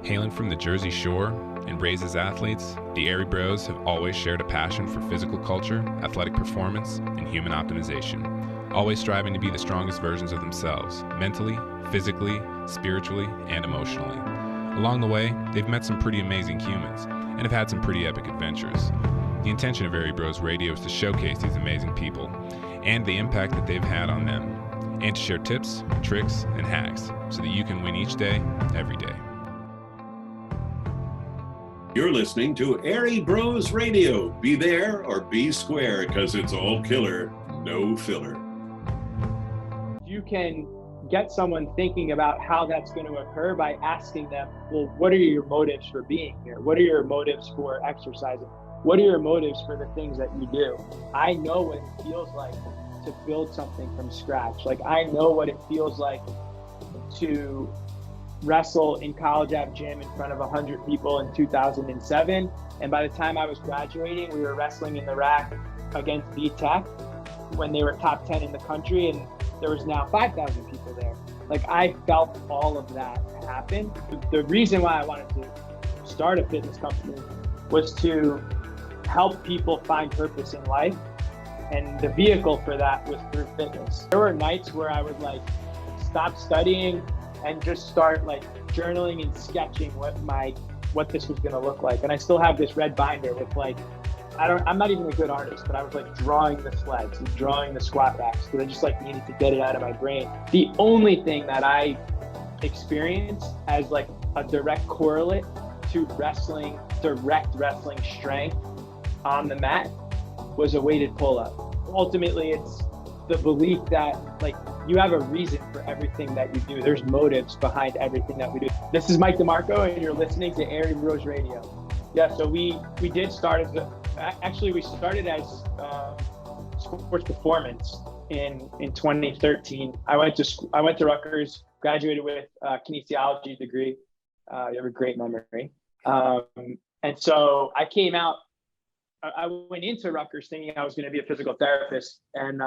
Hailing from the Jersey Shore and raised as athletes, the Airey Bros have always shared a passion for physical culture, athletic performance, and human optimization, always striving to be the strongest versions of themselves, mentally, physically, spiritually, and emotionally. Along the way, they've met some pretty amazing humans and have had some pretty epic adventures. The intention of Airey Bros Radio is to showcase these amazing people and the impact that they've had on them, and to share tips, tricks, and hacks so that you can win each day, every day. You're listening to Airey Bros Radio. Be there or be square, because it's all killer, no filler. You can get someone thinking about how that's going to occur by asking them, well, what are your motives for being here? What are your motives for exercising? What are your motives for the things that you do? I know what it feels like to build something from scratch. Like, I know what it feels like to wrestle in College Ave Gym in front of 100 people in 2007. And by the time I was graduating, we were wrestling in the rack against B-Tech when they were top 10 in the country, and there was now 5,000 people there. Like, I felt all of that happen. The reason why I wanted to start a fitness company was to help people find purpose in life. And the vehicle for that was through fitness. There were nights where I would stop studying and just start journaling and sketching what this was gonna look like. And I still have this red binder with I'm not even a good artist, but I was drawing the sleds and drawing the squat racks because I just needed to get it out of my brain. The only thing that I experienced as a direct correlate to direct wrestling strength on the mat was a weighted pull-up. Ultimately, it's the belief that you have a reason for everything that you do. There's motives behind everything that we do. This is Mike DeMarco, and you're listening to Airey Bros Radio. Yeah, so we did start we started as sports performance in 2013. I went to Rutgers, graduated with a kinesiology degree. You have a great memory. And so I came out. I went into Rutgers thinking I was going to be a physical therapist, and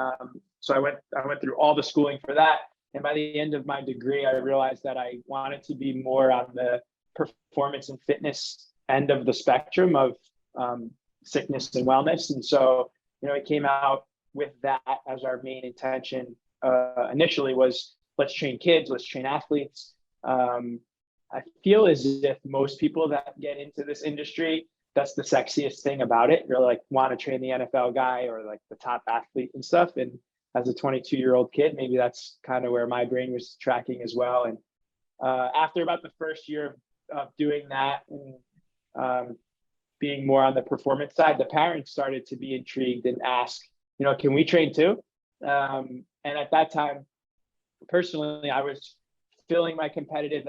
so I went through all the schooling for that. And by the end of my degree, I realized that I wanted to be more on the performance and fitness end of the spectrum of sickness and wellness. And so, it came out with that as our main intention. Initially was, let's train kids, let's train athletes. I feel as if most people that get into this industry, that's the sexiest thing about it. You're want to train the NFL guy or the top athlete and stuff. And as a 22-year-old kid, maybe that's kind of where my brain was tracking as well. And after about the first year of doing that and being more on the performance side, the parents started to be intrigued and ask, can we train too? And at that time, personally, I was filling my competitive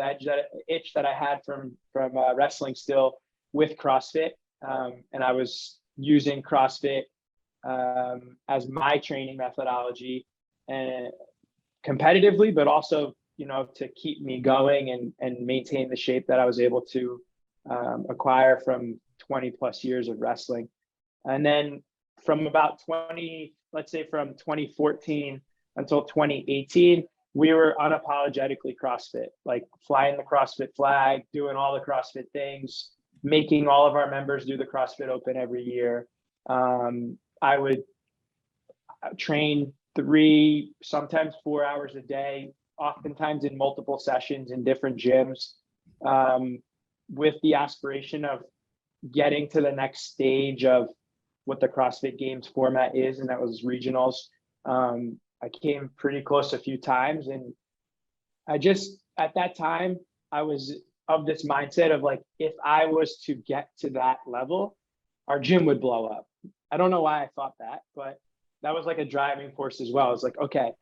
itch that I had from wrestling still with CrossFit. And I was using CrossFit as my training methodology and competitively, but also, to keep me going and maintain the shape that I was able to acquire from 20 plus years of wrestling. And then from about from 2014 until 2018, we were unapologetically CrossFit, flying the CrossFit flag, doing all the CrossFit things, making all of our members do the CrossFit Open every year. I would train 3, sometimes 4 hours a day, oftentimes in multiple sessions in different gyms, with the aspiration of getting to the next stage of what the CrossFit Games format is, and that was regionals. I came pretty close a few times, and at that time, I was of this mindset of if I was to get to that level, our gym would blow up. I don't know why I thought that, but that was a driving force as well. It's okay,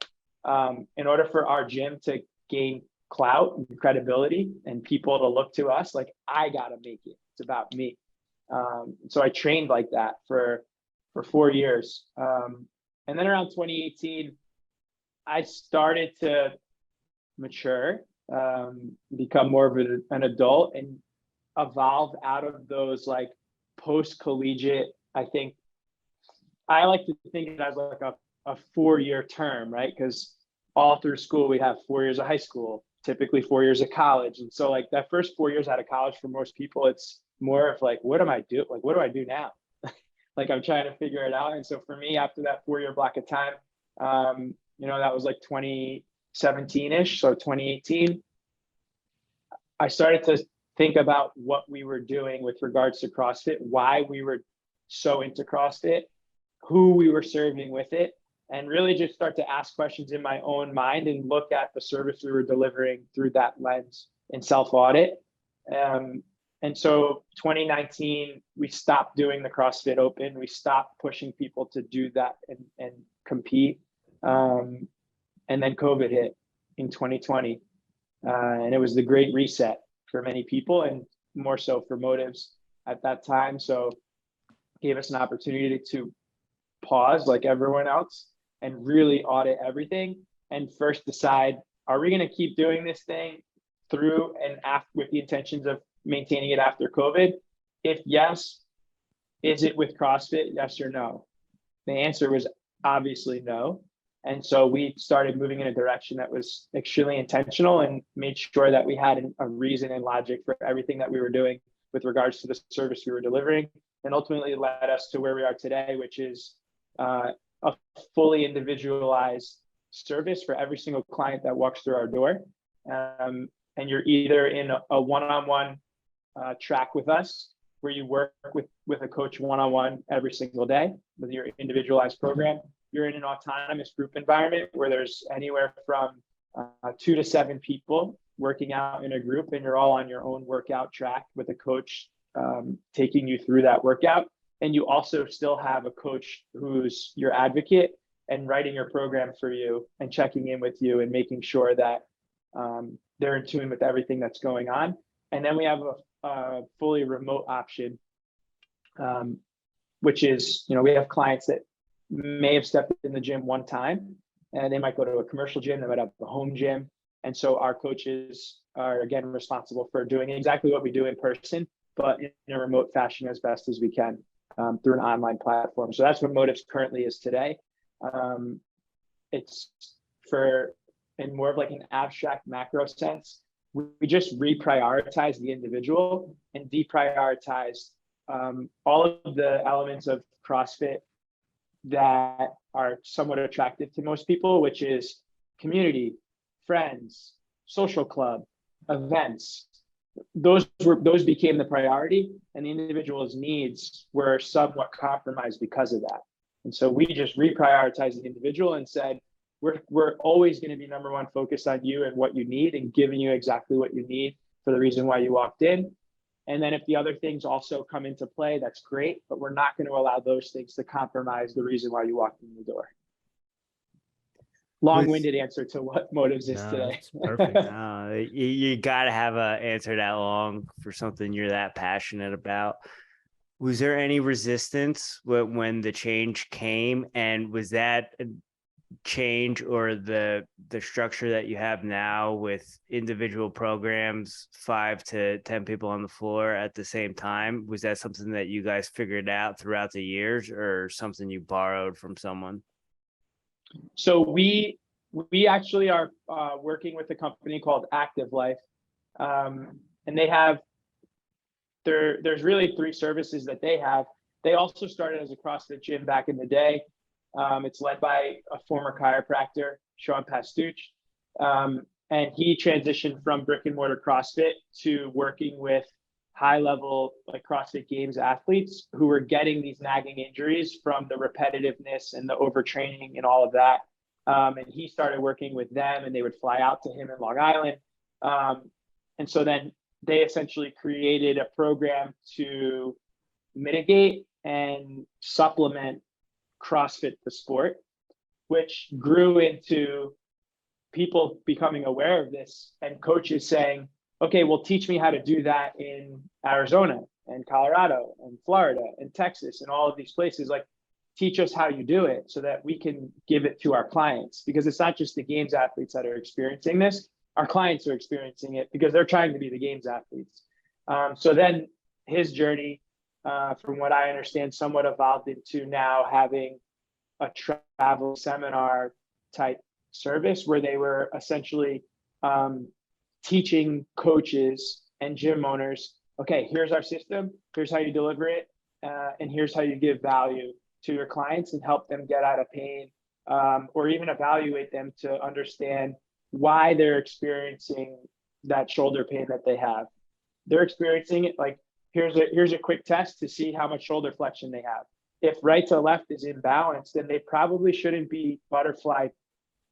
in order for our gym to gain clout and credibility and people to look to us, I gotta make it. It's about me. So I trained like that for 4 years. And then around 2018, I started to mature, become more of an adult, and evolve out of those post-collegiate. I think I like to think of it as a 4-year term, right? Because all through school we have 4 years of high school, typically 4 years of college. And so like that first 4 years out of college for most people, it's more of like, what am I do? Like, what do I do now? Like I'm trying to figure it out. And so for me, after that 4 year block of time, that was like 2017-ish. So 2018, I started to think about what we were doing with regards to CrossFit, why we were so into CrossFit, who we were serving with it, and really just start to ask questions in my own mind and look at the service we were delivering through that lens and self-audit. And so 2019, we stopped doing the CrossFit Open. We stopped pushing people to do that and compete. And then COVID hit in 2020. And it was the great reset for many people, and more so for Motives at that time. So gave us an opportunity to pause like everyone else and really audit everything and first decide, are we going to keep doing this thing through and after with the intentions of maintaining it after COVID? If yes, is it with CrossFit? Yes or no? The answer was obviously no. And so we started moving in a direction that was extremely intentional and made sure that we had a reason and logic for everything that we were doing with regards to the service we were delivering, and ultimately led us to where we are today, which is a fully individualized service for every single client that walks through our door. And you're either in a one-on-one track with us, where you work with a coach one-on-one every single day with your individualized program. You're in an autonomous group environment where there's anywhere from 2 to 7 people working out in a group, and you're all on your own workout track with a coach taking you through that workout. And you also still have a coach who's your advocate and writing your program for you and checking in with you and making sure that they're in tune with everything that's going on. And then we have a fully remote option, which is, we have clients that may have stepped in the gym one time, and they might go to a commercial gym, they might have a home gym. And so our coaches are, again, responsible for doing exactly what we do in person, but in a remote fashion as best as we can through an online platform. So that's what Motives currently is today. It's in more of like an abstract macro sense, we just reprioritize the individual and deprioritize all of the elements of CrossFit that are somewhat attractive to most people, which is community, friends, social club, events. Those became the priority, and the individual's needs were somewhat compromised because of that. And so we just reprioritized the individual and said, we're always going to be number one focused on you and what you need, and giving you exactly what you need for the reason why you walked in. And then if the other things also come into play, that's great, but we're not going to allow those things to compromise the reason why you walked in the door. Long-winded answer to what Motives is today. It's perfect. You got to have an answer that long for something you're that passionate about. Was there any resistance when the change came, and was that change or the structure that you have now with individual programs, 5 to 10 people on the floor at the same time, was that something that you guys figured out throughout the years, or something you borrowed from someone? So we actually are working with a company called Active Life, and they have there's really 3 services that they have. They also started as a CrossFit gym back in the day. It's led by a former chiropractor, Sean Pastuch, and he transitioned from brick and mortar CrossFit to working with high level like CrossFit Games athletes who were getting these nagging injuries from the repetitiveness and the overtraining and all of that. And he started working with them, and they would fly out to him in Long Island. And so then they essentially created a program to mitigate and supplement CrossFit, the sport, which grew into people becoming aware of this and coaches saying, okay, well, teach me how to do that in Arizona and Colorado and Florida and Texas and all of these places. Like, teach us how you do it so that we can give it to our clients, because it's not just the games athletes that are experiencing this. Our clients are experiencing it because they're trying to be the games athletes. So then his journey, from what I understand, somewhat evolved into now having a travel seminar type service where they were essentially teaching coaches and gym owners, okay, here's our system, here's how you deliver it, and here's how you give value to your clients and help them get out of pain, or even evaluate them to understand why they're experiencing that shoulder pain that they have. They're experiencing it like, here's a quick test to see how much shoulder flexion they have. If right to left is imbalanced, then they probably shouldn't be butterfly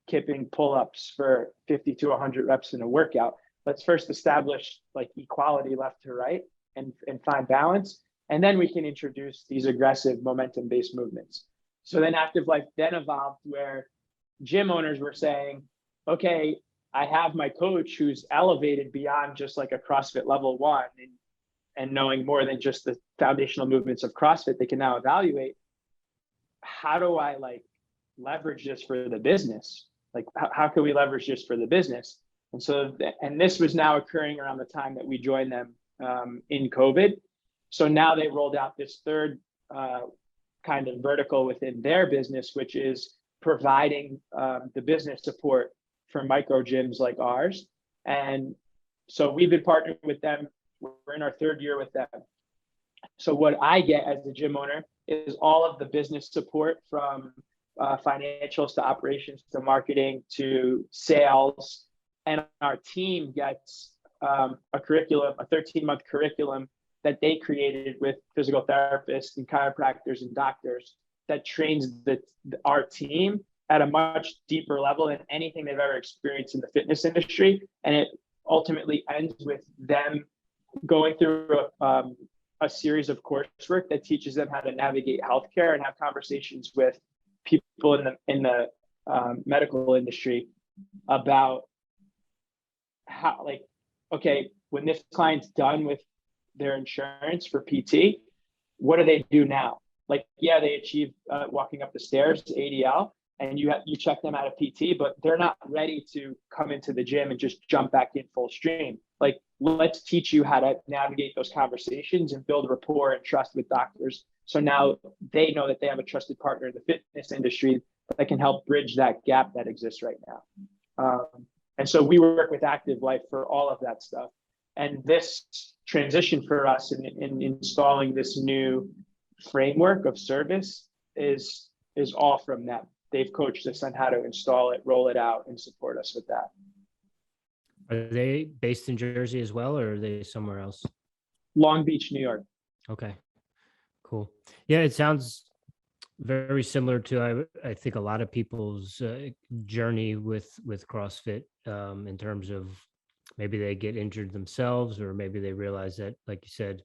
kipping pull-ups for 50 to 100 reps in a workout. Let's first establish like equality left to right and find balance. And then we can introduce these aggressive momentum-based movements. So then Active Life then evolved where gym owners were saying, okay, I have my coach who's elevated beyond just like a CrossFit level 1 and knowing more than just the foundational movements of CrossFit. They can now evaluate, how do I like leverage this for the business? Like, how can we leverage this for the business? And so, and this was now occurring around the time that we joined them in COVID. So now they rolled out this third kind of vertical within their business, which is providing the business support for micro gyms like ours. And so we've been partnering with them. We're in our third year with them. So what I get as a gym owner is all of the business support from financials to operations to marketing to sales. And our team gets a curriculum, a 13-month curriculum that they created with physical therapists and chiropractors and doctors that trains our team at a much deeper level than anything they've ever experienced in the fitness industry. And it ultimately ends with them going through a series of coursework that teaches them how to navigate healthcare and have conversations with people in the medical industry about how, like, okay, when this client's done with their insurance for PT, what do they do now? Like, yeah, they achieve walking up the stairs, ADL, and you check them out of PT, but they're not ready to come into the gym and just jump back in full stream. Like, let's teach you how to navigate those conversations and build rapport and trust with doctors. So now they know that they have a trusted partner in the fitness industry that can help bridge that gap that exists right now. And so we work with Active Life for all of that stuff. And this transition for us in installing this new framework of service is all from them. They've coached us on how to install it, roll it out, and support us with that. Are they based in Jersey as well, or are they somewhere else? Long Beach, New York. Okay, cool. Yeah, it sounds very similar to I think a lot of people's journey with CrossFit in terms of maybe they get injured themselves, or maybe they realize that, like you said,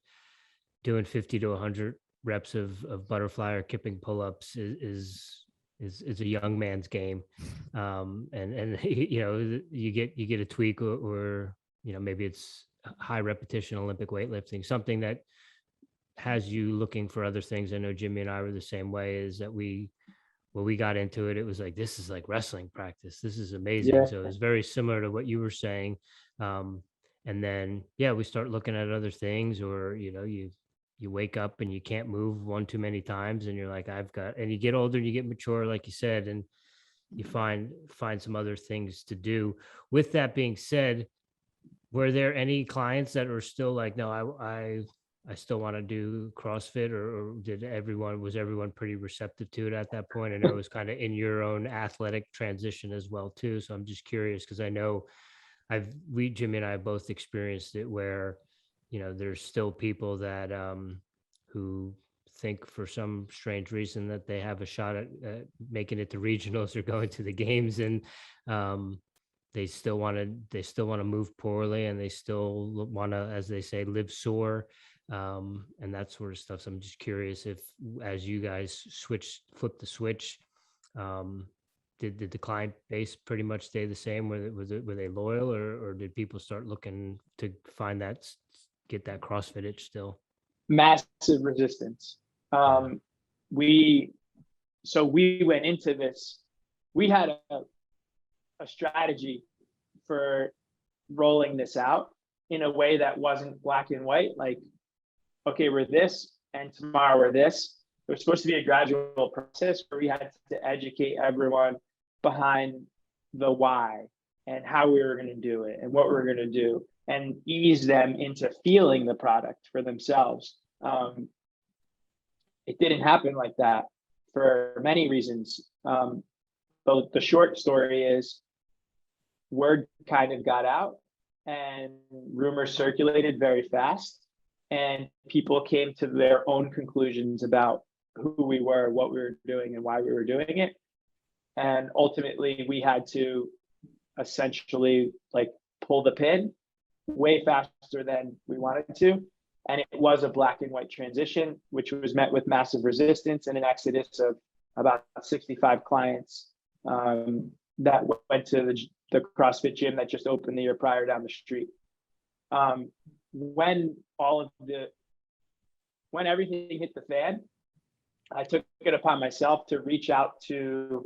doing 50 to 100 reps of butterfly or kipping pull-ups is a young man's game. And you know, you get a tweak or you know, maybe it's high repetition Olympic weightlifting, something that has you looking for other things. I know Jimmy and I were the same way, is that when we got into it, it was like, this is like wrestling practice. This is amazing. Yeah. So it's very similar to what you were saying. And then, yeah, we start looking at other things, or, you know, you wake up and you can't move one too many times, and you're like, and you get older and you get mature, like you said, and you find some other things to do. With that being said, were there any clients that were still like, no, I still want to do CrossFit, or was everyone pretty receptive to it at that point? I know it was kind of in your own athletic transition as well too. So I'm just curious, because I know Jimmy and I have both experienced it where, you know, there's still people that who think for some strange reason that they have a shot at making it to regionals or going to the games, and they still want to move poorly, and they still want to, as they say, live sore. And that sort of stuff. So I'm just curious if, as you guys flip the switch, did the client base pretty much stay the same? Were they loyal, or did people start looking to get that CrossFit itch still? Massive resistance. We went into this. We had a strategy for rolling this out in a way that wasn't black and white. Like, okay, we're this, and tomorrow we're this. It was supposed to be a gradual process where we had to educate everyone behind the why. and how we were going to do it and what we are going to do, and ease them into feeling the product for themselves. It didn't happen like that for many reasons. But the short story is, word kind of got out and rumors circulated very fast, and people came to their own conclusions about who we were, what we were doing, and why we were doing it. And ultimately we had to essentially like pull the pin way faster than we wanted to. And it was a black and white transition, which was met with massive resistance and an exodus of about 65 clients that went to the CrossFit gym that just opened the year prior down the street. When everything hit the fan, I took it upon myself to reach out to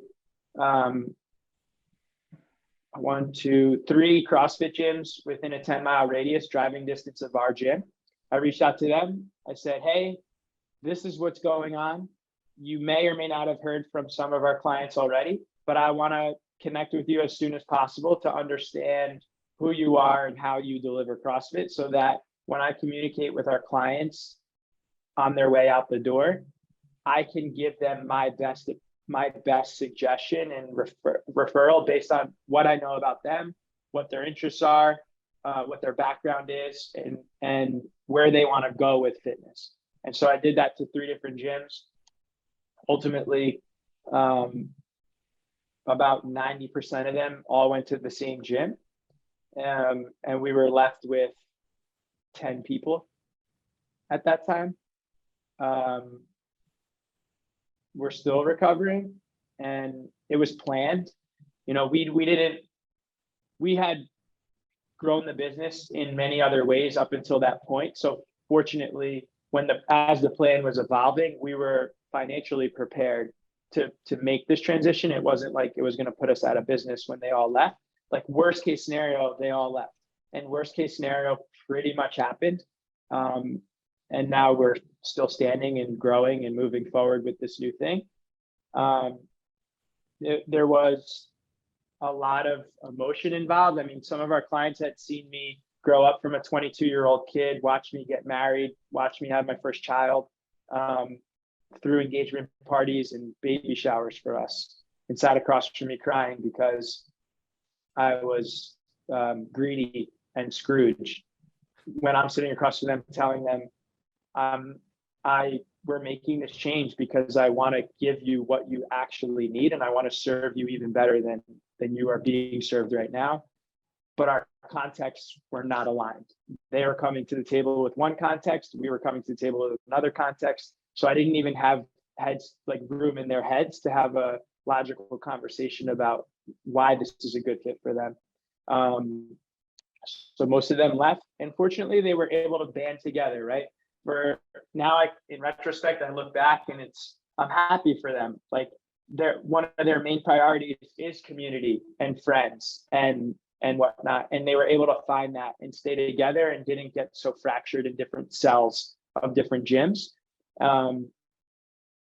1, 2, 3 CrossFit gyms within a 10-mile radius driving distance of our gym. I reached out to them. I said, hey, this is what's going on. You may or may not have heard from some of our clients already, but I want to connect with you as soon as possible to understand who you are and how you deliver CrossFit, so that when I communicate with our clients on their way out the door, I can give them my best suggestion and referral based on what I know about them, what their interests are, what their background is, and where they want to go with fitness. And so I did that to 3 different gyms. Ultimately, about 90% of them all went to the same gym. And we were left with 10 people at that time. We're still recovering, and it was planned. You know, we had grown the business in many other ways up until that point. So fortunately, as the plan was evolving, we were financially prepared to make this transition. It wasn't like it was going to put us out of business when they all left. Like, worst case scenario, they all left, and worst case scenario pretty much happened. And now we're still standing and growing and moving forward with this new thing. There was a lot of emotion involved. I mean, some of our clients had seen me grow up from a 22-year-old kid, watch me get married, watch me have my first child, through engagement parties and baby showers for us, and sat across from me crying because I was greedy and Scrooge, when I'm sitting across from them telling them, we're making this change because I want to give you what you actually need, and I want to serve you even better than you are being served right now. But our contexts were not aligned. They were coming to the table with one context, we were coming to the table with another context. So I didn't even have room in their heads to have a logical conversation about why this is a good fit for them. So most of them left, and fortunately they were able to band together, right? For now, in retrospect, I look back and I'm happy for them. Like, one of their main priorities is community and friends and whatnot. And they were able to find that and stay together and didn't get so fractured in different cells of different gyms. And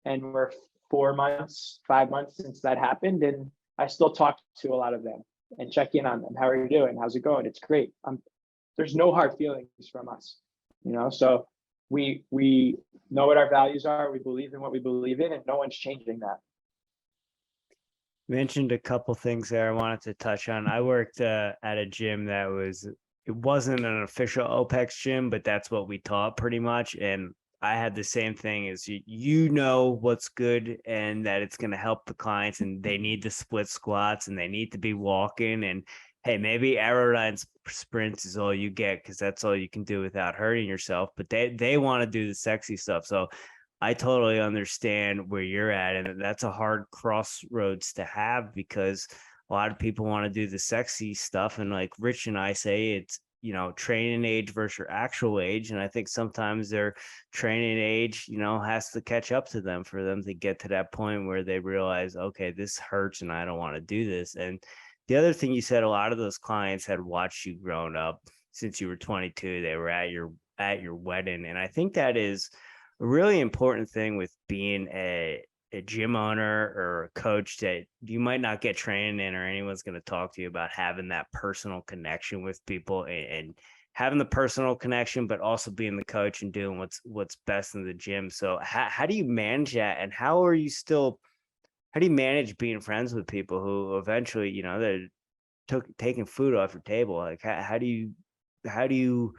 we're 4 months, 5 months since that happened. And I still talk to a lot of them and check in on them. How are you doing? How's it going? It's great. There's no hard feelings from us, so we know what our values are. We believe in what we believe in, and no one's changing that. Mentioned a couple things there I wanted to touch on. I worked at a gym it wasn't an official OPEX gym, but that's what we taught pretty much. And I had the same thing as you know what's good and that it's going to help the clients, and they need the split squats and they need to be walking, and hey, maybe aerodyne sprints is all you get because that's all you can do without hurting yourself. But they want to do the sexy stuff. So I totally understand where you're at. And that's a hard crossroads to have, because a lot of people want to do the sexy stuff. And like Rich and I say, it's, training age versus your actual age. And I think sometimes their training age, has to catch up to them for them to get to that point where they realize, okay, this hurts and I don't want to do this. And the other thing you said, a lot of those clients had watched you grown up since you were 22. They were at your wedding. And I think that is a really important thing with being a gym owner or a coach that you might not get training in, or anyone's going to talk to you about having that personal connection with people, and having the personal connection, but also being the coach and doing what's best in the gym. So how do you manage that? And how do you manage being friends with people who eventually, they're taking food off your table? Like, how do you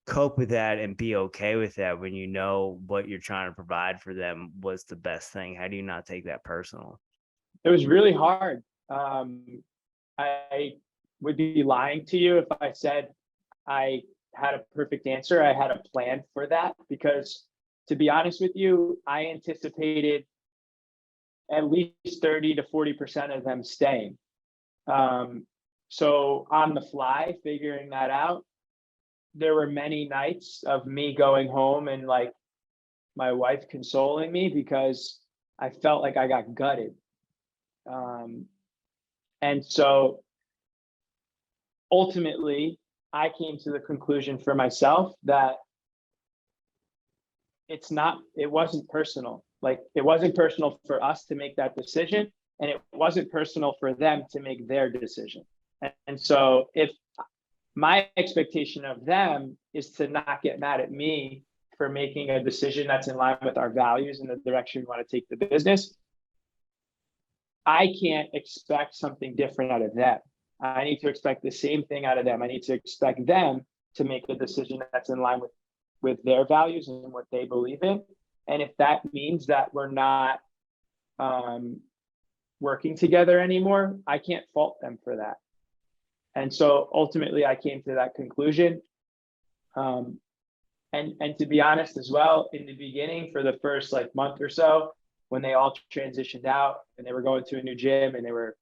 cope with that and be okay with that when you know what you're trying to provide for them was the best thing? How do you not take that personal? It was really hard. I would be lying to you if I said I had a perfect answer. I had a plan for that, because to be honest with you, I anticipated at least 30 to 40% of them staying. So on the fly, figuring that out, there were many nights of me going home and like my wife consoling me because I felt like I got gutted. And so ultimately, I came to the conclusion for myself that it wasn't personal. Like, it wasn't personal for us to make that decision, and it wasn't personal for them to make their decision. And so if my expectation of them is to not get mad at me for making a decision that's in line with our values and the direction we want to take the business, I can't expect something different out of them. I need to expect the same thing out of them. I need to expect them to make a decision that's in line with their values and what they believe in. And if that means that we're not working together anymore, I can't fault them for that. And so ultimately I came to that conclusion. And to be honest as well, in the beginning, for the first like month or so, when they all transitioned out and they were going to a new gym and they were,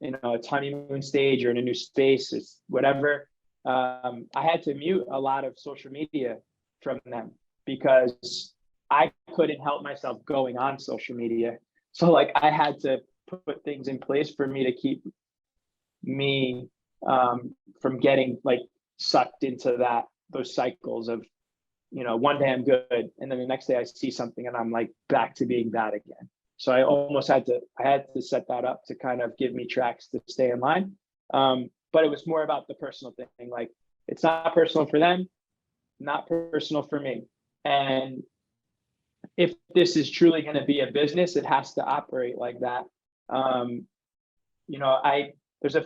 a honeymoon stage or in a new space, it's whatever, I had to mute a lot of social media from them because I couldn't help myself going on social media. So like I had to put things in place for me to keep me from getting like sucked into those cycles of, one day I'm good, and then the next day I see something and I'm like back to being bad again. So I almost had to set that up to kind of give me tracks to stay in line. But it was more about the personal thing. Like, it's not personal for them, not personal for me. And if this is truly going to be a business, it has to operate like that.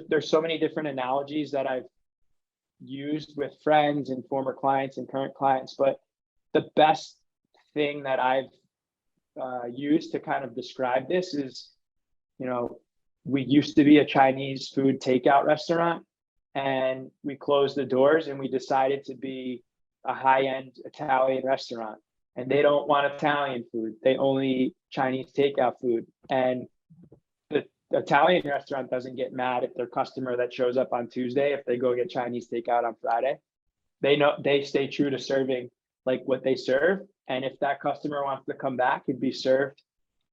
There's so many different analogies that I've used with friends and former clients and current clients, but the best thing that I've used to kind of describe this is, we used to be a Chinese food takeout restaurant, and we closed the doors and we decided to be a high-end Italian restaurant. And they don't want Italian food. They only eat Chinese takeout food. And the Italian restaurant doesn't get mad at their customer that shows up on Tuesday if they go get Chinese takeout on Friday. They know they stay true to serving like what they serve. And if that customer wants to come back and be served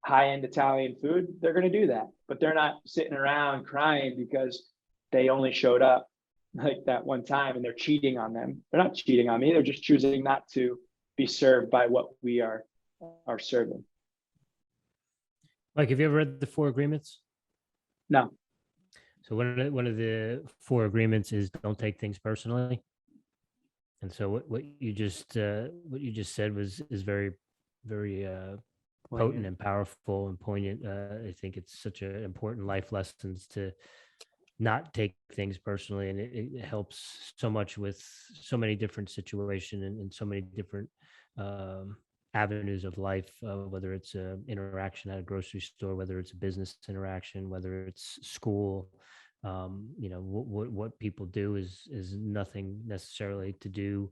high-end Italian food, they're going to do that. But they're not sitting around crying because they only showed up like that one time and they're cheating on them. They're not cheating on me. They're just choosing not to be served by what we are serving. Mike, have you ever read the 4 Agreements? No. So one of the 4 agreements is don't take things personally. And so what you just said is very, very potent and powerful and poignant. I think it's such an important life lessons to not take things personally, and it helps so much with so many different situations and so many different avenues of life, whether it's an interaction at a grocery store, whether it's a business interaction, whether it's school. What people do is nothing necessarily to do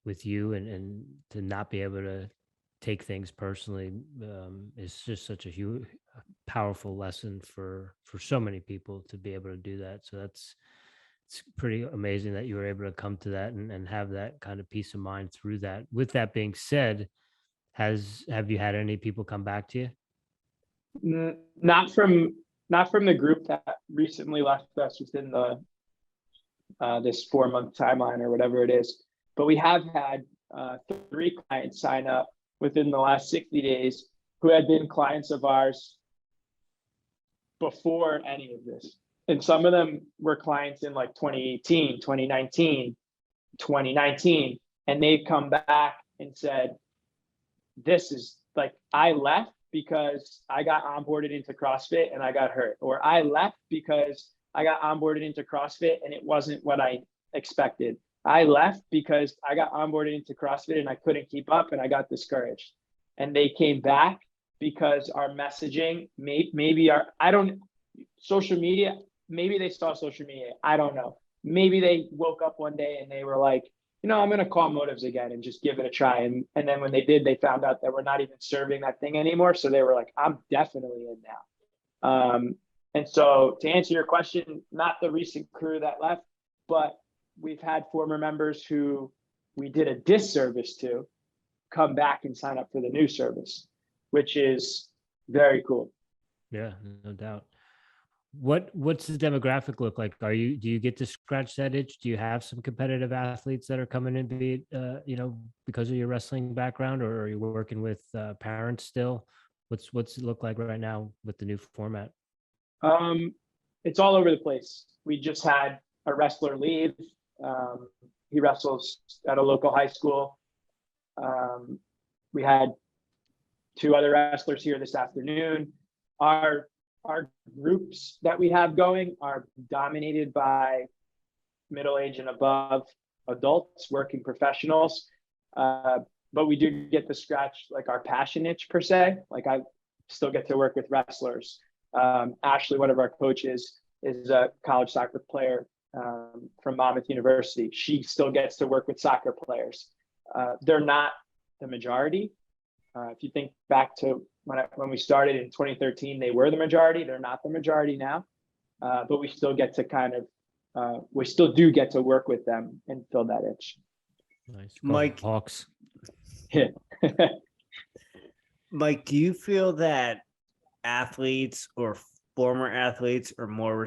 with you, and to not be able to take things personally is just such a huge, powerful lesson for so many people to be able to do that. So it's pretty amazing that you were able to come to that and have that kind of peace of mind through that. With that being said, have you had any people come back to you? Not from the group that recently left us within the this 4-month timeline or whatever it is, but we have had 3 clients sign up within the last 60 days who had been clients of ours before any of this. And some of them were clients in like 2018, 2019, 2019. And they've come back and said, this is like, I left because I got onboarded into CrossFit and I got hurt, or I left because I got onboarded into CrossFit and it wasn't what I expected. I left because I got onboarded into CrossFit and I couldn't keep up and I got discouraged. And they came back because our messaging, maybe social media, maybe they saw social media. I don't know. Maybe they woke up one day and they were like, I'm going to call Motives again and just give it a try. And then when they did, they found out that we're not even serving that thing anymore. So they were like, I'm definitely in now. And so to answer your question, not the recent crew that left, but we've had former members who we did a disservice to come back and sign up for the new service, which is very cool. Yeah, no doubt. What's the demographic look like? Do you get to scratch that itch? Do you have some competitive athletes that are coming in, be it, because of your wrestling background, or are you working with parents still? What's it look like right now with the new format? It's all over the place. We just had a wrestler leave. He wrestles at a local high school. We had 2 other wrestlers here this afternoon. Our groups that we have going are dominated by middle-aged and above adults, working professionals. But we do get to scratch like our passion itch per se. Like I still get to work with wrestlers. Ashley, one of our coaches, is a college soccer player from Monmouth University. She still gets to work with soccer players. They're not the majority. If you think back to when we started in 2013, they were the majority. They're not the majority now, but we still get to we still do get to work with them and fill that itch. Nice. Mike. Hawks. Yeah. Mike, do you feel that athletes or former athletes are more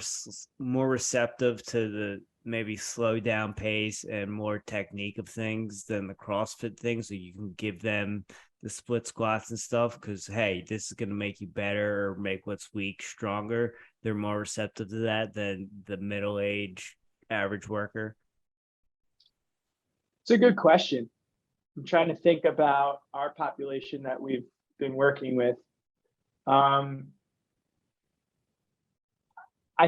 receptive to the maybe slow down pace and more technique of things than the CrossFit things, so you can give them the split squats and stuff? Because, hey, this is going to make you better or make what's weak stronger. They're more receptive to that than the middle-aged average worker. It's a good question. I'm trying to think about our population that we've been working with. I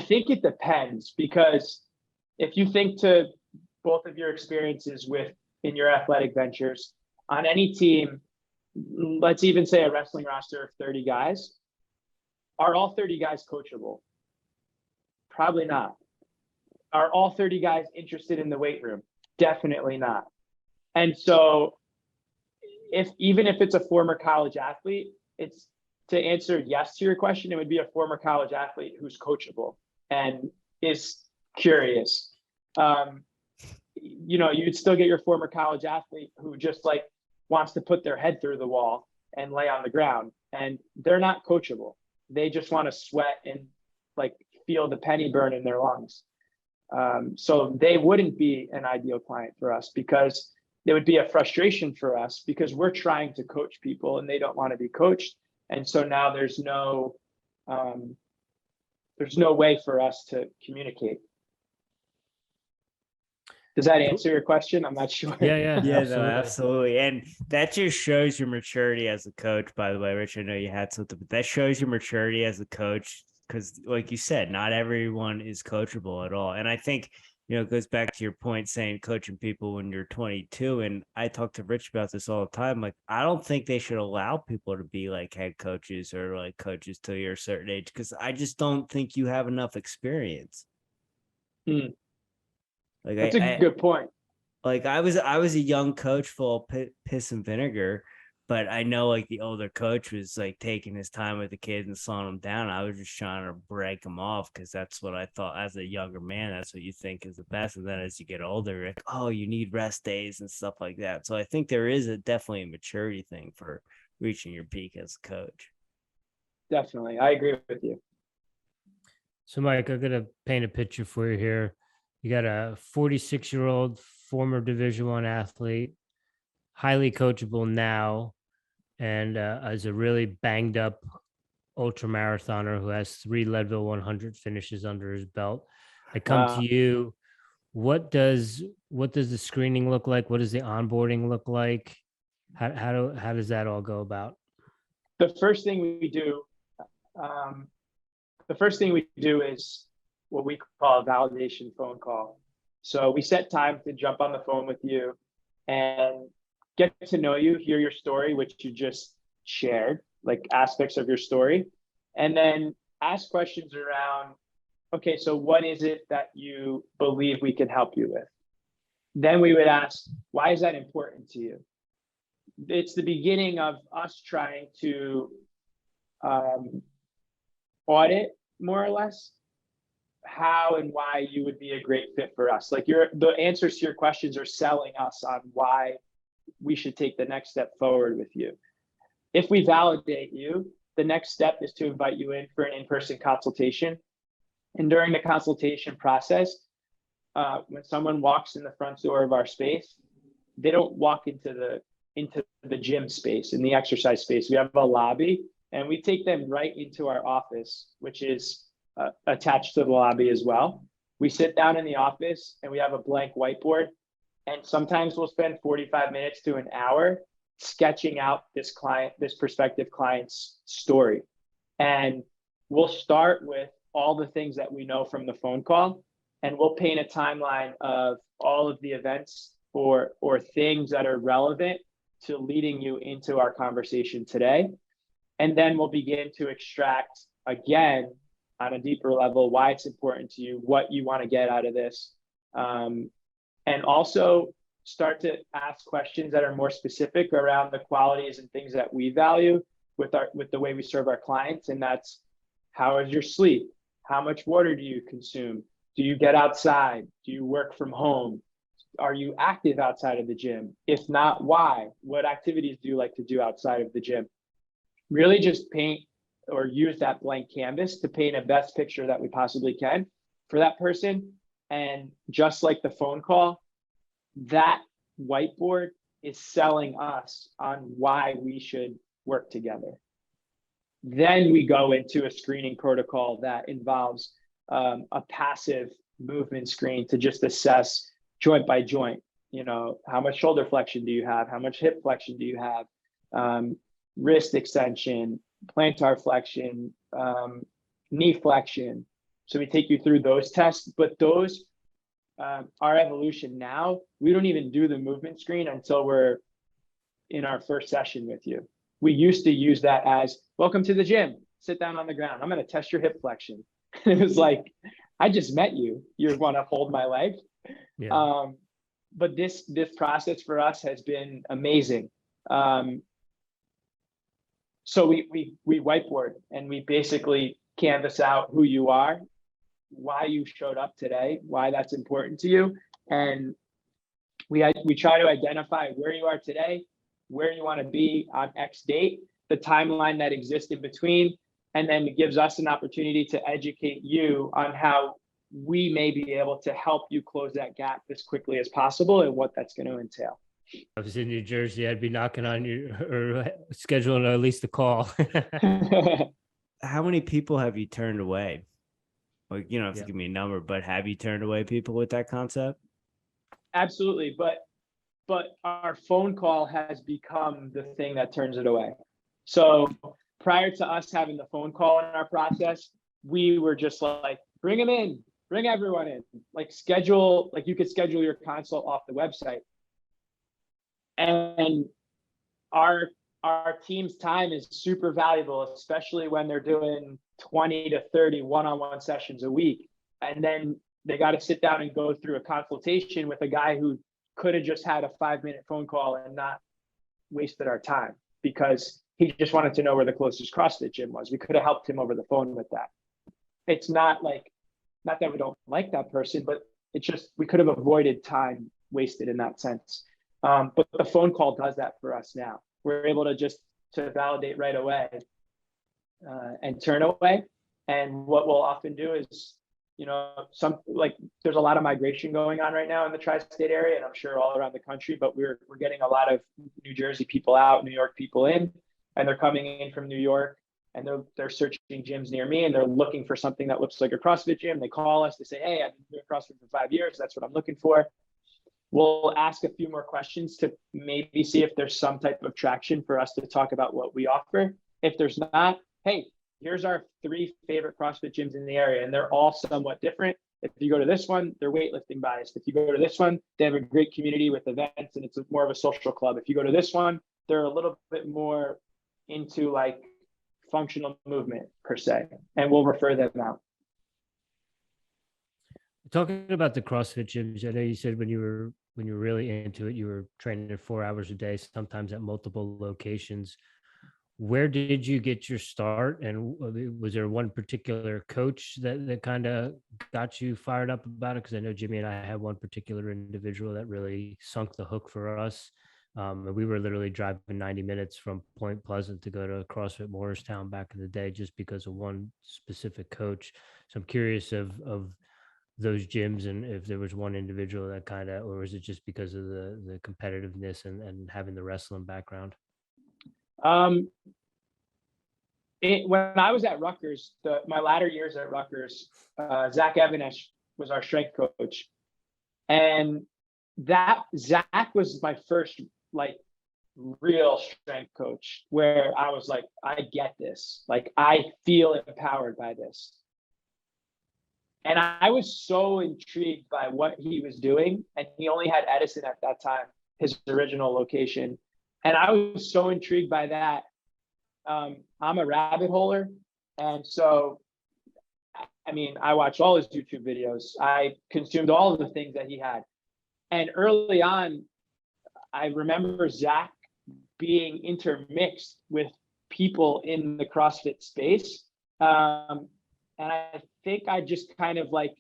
think it depends, because if you think to both of your experiences in your athletic ventures, on any team, let's even say a wrestling roster of 30 guys, are all 30 guys coachable? Probably not. Are all 30 guys interested in the weight room? Definitely not. And so even if it's a former college athlete, it's, to answer yes to your question, it would be a former college athlete who's coachable and is curious. You'd still get your former college athlete who just like wants to put their head through the wall and lay on the ground, and they're not coachable. They just want to sweat and like feel the penny burn in their lungs. So they wouldn't be an ideal client for us, because it would be a frustration for us, because we're trying to coach people and they don't want to be coached. And so now there's no way for us to communicate. Does that answer your question? I'm not sure. Yeah, No, absolutely. And that just shows your maturity as a coach, by the way, Rich. I know you had something, but that shows your maturity as a coach, because like you said, not everyone is coachable at all. And I think, it goes back to your point saying coaching people when you're 22. And I talk to Rich about this all the time. Like, I don't think they should allow people to be like head coaches or like coaches till you're a certain age, because I just don't think you have enough experience. Like, that's a good point. Like I was a young coach full of piss and vinegar, but I know like the older coach was like taking his time with the kids and slowing them down. I was just trying to break them off, because that's what I thought as a younger man. That's what you think is the best. And then as you get older, like, oh, you need rest days and stuff like that. So I think there is definitely a maturity thing for reaching your peak as a coach. Definitely. I agree with you. So Mike, I'm going to paint a picture for you here. You got a 46-year-old former Division I athlete, highly coachable now, and as a really banged up ultra marathoner who has 3 Leadville 100 finishes under his belt, I come to you. What does the screening look like? What does the onboarding look like? How does that all go about? The first thing we do, is what we call a validation phone call. So we set time to jump on the phone with you and get to know you, hear your story, which you just shared, like aspects of your story, and then ask questions around, okay, so what is it that you believe we can help you with? Then we would ask, why is that important to you? It's the beginning of us trying to audit, more or less, how and why you would be a great fit for us. Like the answers to your questions are selling us on why we should take the next step forward with you. If we validate you, the next step is to invite you in for an in-person consultation. And during the consultation process, when someone walks in the front door of our space, they don't walk into the gym space, in the exercise space. We have a lobby, and we take them right into our office, which is attached to the lobby as well. We sit down in the office and we have a blank whiteboard, and sometimes we'll spend 45 minutes to an hour sketching out this prospective client's story. And we'll start with all the things that we know from the phone call, and we'll paint a timeline of all of the events or things that are relevant to leading you into our conversation today. And then we'll begin to extract, again, on a deeper level, why it's important to you, what you want to get out of this, and also start to ask questions that are more specific around the qualities and things that we value with the way we serve our clients. And that's, how is your sleep? How much water do you consume? Do you get outside? Do you work from home? Are you active outside of the gym? If not, why? What activities do you like to do outside of the gym? Really just paint or use that blank canvas to paint a best picture that we possibly can for that person. And just like the phone call, that whiteboard is selling us on why we should work together. Then we go into a screening protocol that involves a passive movement screen to just assess joint by joint. You know, how much shoulder flexion do you have? How much hip flexion do you have? Wrist extension, plantar flexion, knee flexion. So we take you through those tests, but those, our evolution now, we don't even do the movement screen until we're in our first session with you. We used to use that as, welcome to the gym, sit down on the ground. I'm going to test your hip flexion. It was like, I just met you. You want to hold my leg? Yeah. But this process for us has been amazing. So we whiteboard, and we basically canvas out who you are, why you showed up today, why that's important to you. And we try to identify where you are today, where you want to be on X date, the timeline that exists in between, and then it gives us an opportunity to educate you on how we may be able to help you close that gap as quickly as possible and what that's going to entail. If I was in New Jersey, I'd be knocking on you or scheduling at least a call. How many people have you turned away? Like, you don't have to give me a number, but have you turned away people with that concept? Absolutely. But our phone call has become the thing that turns it away. So prior to us having the phone call in our process, we were just like, bring them in, bring everyone in, like you could schedule your consult off the website. And our team's time is super valuable, especially when they're doing 20 to 30 one-on-one sessions a week. And then they got to sit down and go through a consultation with a guy who could have just had a 5-minute phone call and not wasted our time because he just wanted to know where the closest CrossFit gym was. We could have helped him over the phone with that. It's not that we don't like that person, but it's just, we could have avoided time wasted in that sense. But the phone call does that for us now. We're able to validate right away and turn away. And what we'll often do is, there's a lot of migration going on right now in the tri-state area, and I'm sure all around the country, but we're getting a lot of New Jersey people out, New York people in. and they're coming in from New York, and they're searching gyms near me, and they're looking for something that looks like a CrossFit gym. They call us, they say, hey, I've been doing CrossFit for 5 years. That's what I'm looking for. We'll ask a few more questions to maybe see if there's some type of traction for us to talk about what we offer. If there's not, hey, here's our 3 favorite CrossFit gyms in the area, and they're all somewhat different. If you go to this one, they're weightlifting biased. If you go to this one, they have a great community with events, and it's more of a social club. If you go to this one, they're a little bit more into like functional movement per se, and we'll refer them out. Talking about the CrossFit gyms, I know you said when you were really into it, you were training 4 hours a day, sometimes at multiple locations. Where did you get your start? And was there one particular coach that kind of got you fired up about it? Because I know Jimmy and I had one particular individual that really sunk the hook for us. And we were literally driving 90 minutes from Point Pleasant to go to CrossFit Morristown back in the day just because of one specific coach. So I'm curious of those gyms, and if there was one individual that kind of, or was it just because of the competitiveness and having the wrestling background? When I was at Rutgers, my latter years at Rutgers, Zach Evanesh was our strength coach, and that Zach was my first like real strength coach, where I was like, I get this, like I feel empowered by this. And I was so intrigued by what he was doing. And he only had Edison at that time, his original location. And I was so intrigued by that. I'm a rabbit holer. And so, I mean, I watched all his YouTube videos. I consumed all of the things that he had. And early on, I remember Zach being intermixed with people in the CrossFit space. And I think I just kind of like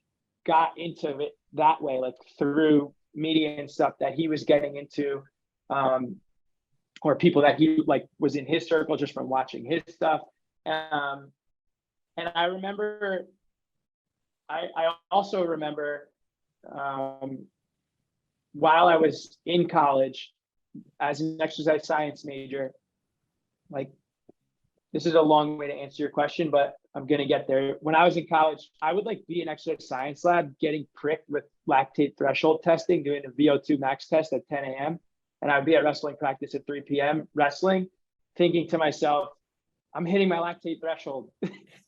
got into it that way, like through media and stuff that he was getting into, or people that he like was in his circle just from watching his stuff. And I remember, I also remember while I was in college as an exercise science major, like this is a long way to answer your question, but I'm going to get there. When I was in college, I would like be in exercise science lab getting pricked with lactate threshold testing, doing a VO2 max test at 10 a.m. And I would be at wrestling practice at 3 p.m. wrestling, thinking to myself, I'm hitting my lactate threshold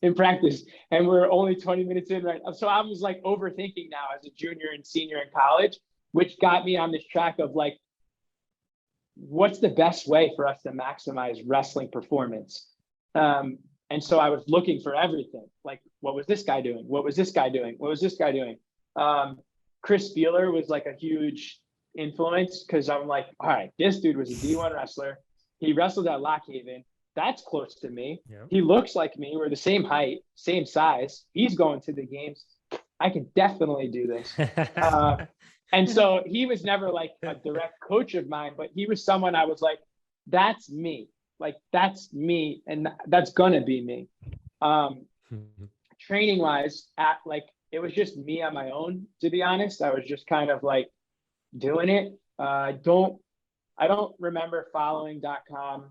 in practice. And we're only 20 minutes in, right? So I was like overthinking now as a junior and senior in college, which got me on this track of like, what's the best way for us to maximize wrestling performance? And so I was looking for everything. Like, what was this guy doing? What was this guy doing? What was this guy doing? Chris Spieler was like a huge influence because I'm like, all right, this dude was a D1 wrestler. He wrestled at Lock Haven. That's close to me. Yeah. He looks like me. We're the same height, same size. He's going to the games. I can definitely do this. And so he was never like a direct coach of mine, but he was someone I was like, that's me. Like, that's me, and that's gonna be me. Training wise, it was just me on my own, to be honest. I was just kind of like doing it. I don't remember following .com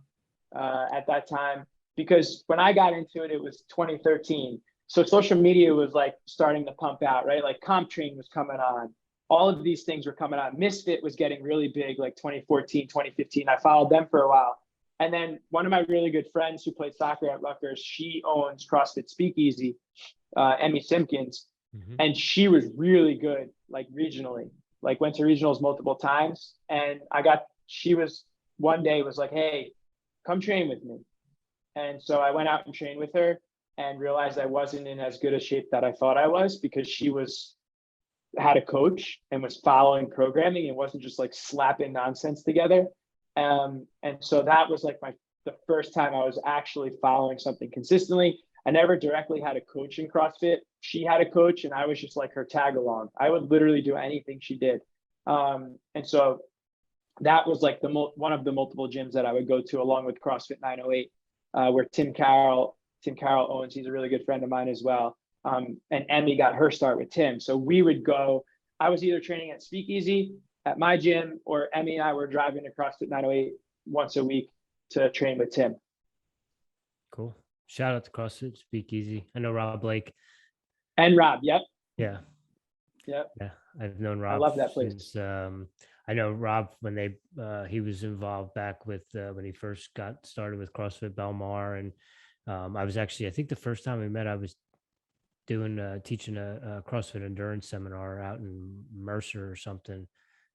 at that time, because when I got into it, it was 2013. So social media was like starting to pump out, right? Like CompTrain was coming on. All of these things were coming on. Misfit was getting really big, like 2014, 2015. I followed them for a while. And then one of my really good friends who played soccer at Rutgers, she owns CrossFit Speakeasy, Emmy Simpkins. Mm-hmm. And she was really good, like regionally, like went to regionals multiple times. And she was one day was like, hey, come train with me. And so I went out and trained with her and realized I wasn't in as good a shape that I thought I was, because she had a coach and was following programming and wasn't just like slapping nonsense together. And so that was like the first time I was actually following something consistently. I never directly had a coach in CrossFit. She had a coach and I was just like her tag along. I would literally do anything she did. And so that was like one of the multiple gyms that I would go to, along with CrossFit 908, where Tim Carroll owns. He's a really good friend of mine as well. And Emmy got her start with Tim. So we would go, I was either training at Speakeasy at my gym, or Emmy and I were driving to CrossFit 908 once a week to train with Tim. Cool. Shout out to CrossFit Speakeasy. I know Rob Blake. And Rob. Yep. Yeah. Yep. Yeah. I've known Rob. I love that place. Since, I know Rob when he was involved back with when he first got started with CrossFit Belmar, and I was actually, I think the first time we met, I was teaching a CrossFit endurance seminar out in Mercer or something,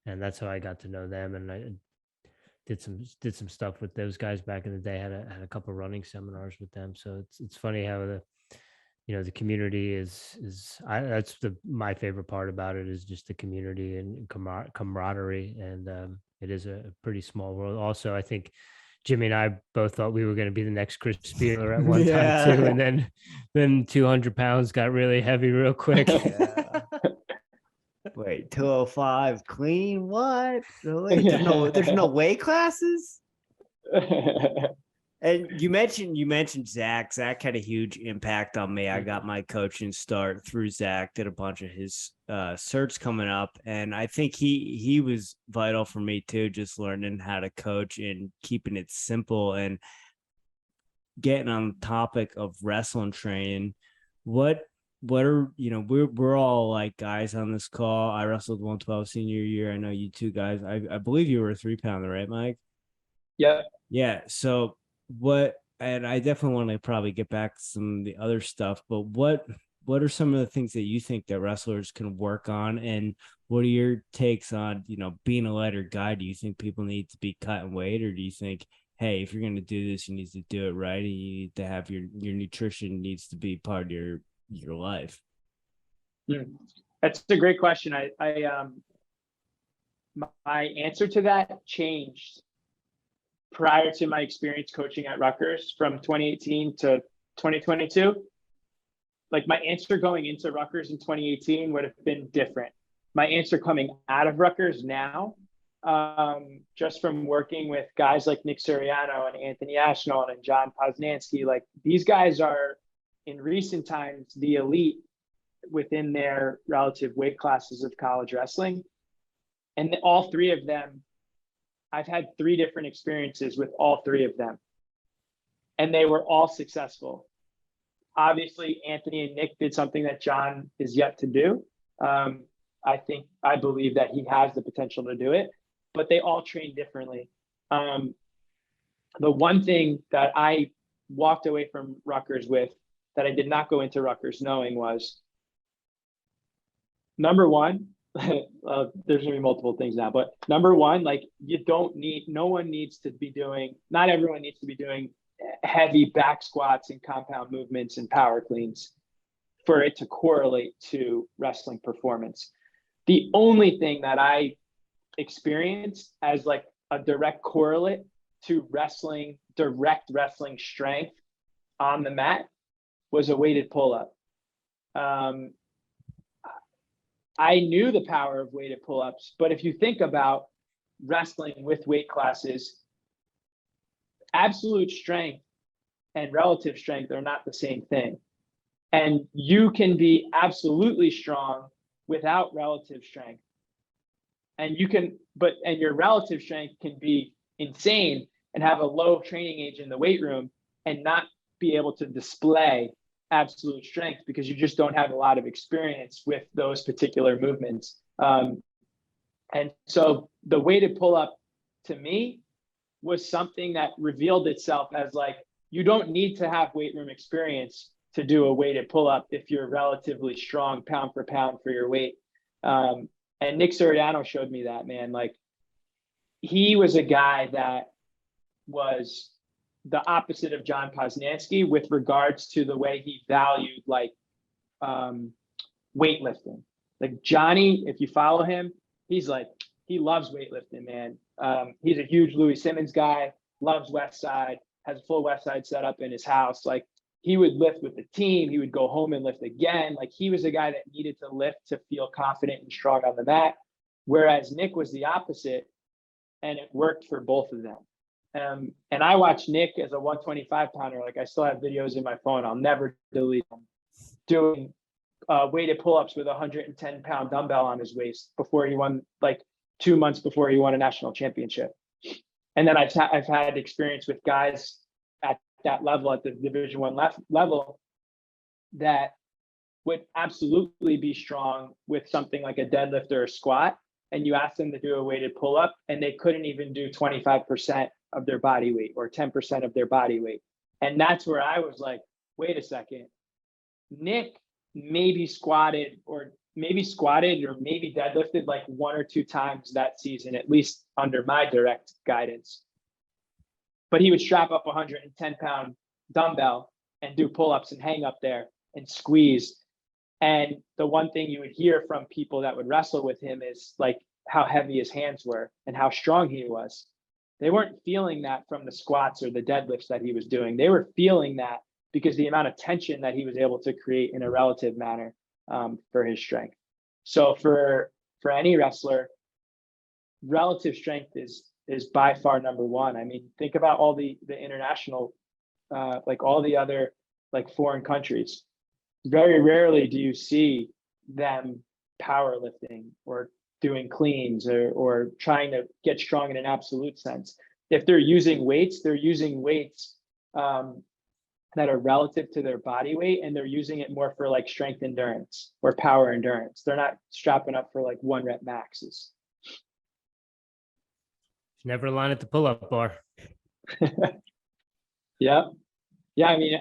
and that's how I got to know them. And I did some stuff with those guys back in the day. Had a couple of running seminars with them. So it's funny how the community that's my favorite part about it, is just the community and camaraderie. And it is a pretty small world. Also, I think Jimmy and I both thought we were going to be the next Chris Spieler at one time too. And then 200 pounds got really heavy real quick. Yeah. Wait, 205 clean? What? Really? There's no weight classes? And you mentioned Zach. Zach had a huge impact on me. I got my coaching start through Zach, did a bunch of his certs coming up. And I think he was vital for me too, just learning how to coach and keeping it simple and getting on the topic of wrestling training. What are, we're all like guys on this call. I wrestled 112 senior year. I know you two guys. I believe you were a 3-pounder, right, Mike? Yeah. Yeah. So and I definitely want to probably get back to some of the other stuff, but what are some of the things that you think that wrestlers can work on? And what are your takes on, being a lighter guy? Do you think people need to be cutting weight, or do you think, hey, if you're going to do this, you need to do it right, and you need to have your nutrition needs to be part of your life? That's a great question. My answer to that changed prior to my experience coaching at Rutgers from 2018 to 2022. Like, my answer going into Rutgers in 2018 would have been different. My answer coming out of Rutgers now, just from working with guys like Nick Suriano and Anthony Ashnault and John Poznansky, like, these guys are in recent times the elite within their relative weight classes of college wrestling. And all three of them, I've had 3 different experiences with all 3 of them, and they were all successful. Obviously, Anthony and Nick did something that John is yet to do. I believe that he has the potential to do it, but they all train differently. The one thing that I walked away from Rutgers with, that I did not go into Rutgers knowing, was, number one, there's gonna be multiple things now, but number one, like, not everyone needs to be doing heavy back squats and compound movements and power cleans for it to correlate to wrestling performance. The only thing that I experienced as like a direct correlate to direct wrestling strength on the mat was a weighted pull-up. I knew the power of weighted pull-ups, but if you think about wrestling with weight classes, absolute strength and relative strength are not the same thing. And you can be absolutely strong without relative strength. And your relative strength can be insane and have a low training age in the weight room and not be able to display absolute strength because you just don't have a lot of experience with those particular movements. And so the weighted pull-up, to me, was something that revealed itself as, like, you don't need to have weight room experience to do a weighted pull-up if you're relatively strong pound for pound for your weight. And Nick Suriano showed me that, man. Like, he was a guy that was the opposite of John Poznansky with regards to the way he valued, like, weightlifting. Like, Johnny, if you follow him, he loves weightlifting, man. He's a huge Louis Simmons guy, loves West Side, has a full West Side setup in his house. Like, he would lift with the team. He would go home and lift again. Like, he was a guy that needed to lift to feel confident and strong on the mat. Whereas Nick was the opposite, and it worked for both of them. And I watched Nick as a 125 pounder. Like, I still have videos in my phone. I'll never delete them, doing weighted pull-ups with a 110-pound dumbbell on his waist before he won, like 2 months before he won a national championship. And then I've had experience with guys at that level, at the Division I level, that would absolutely be strong with something like a deadlift or a squat, and you ask them to do a weighted pull-up and they couldn't even do 25% of their body weight or 10% of their body weight. And that's where I was like, wait a second, Nick maybe squatted or maybe deadlifted like 1 or 2 times that season, at least under my direct guidance. But he would strap up a 110-pound dumbbell and do pull-ups and hang up there and squeeze. And the one thing you would hear from people that would wrestle with him is like how heavy his hands were and how strong he was. They weren't feeling that from the squats or the deadlifts that he was doing. They were feeling that because the amount of tension that he was able to create in a relative manner for his strength. So for any wrestler, relative strength is by far number one. I mean, think about all the international, like all the other like foreign countries. Very rarely do you see them powerlifting or doing cleans or trying to get strong in an absolute sense. If they're using weights, that are relative to their body weight, and they're using it more for like strength endurance or power endurance. They're not strapping up for like 1 rep maxes. Never line at the pull-up bar. Yeah. I mean,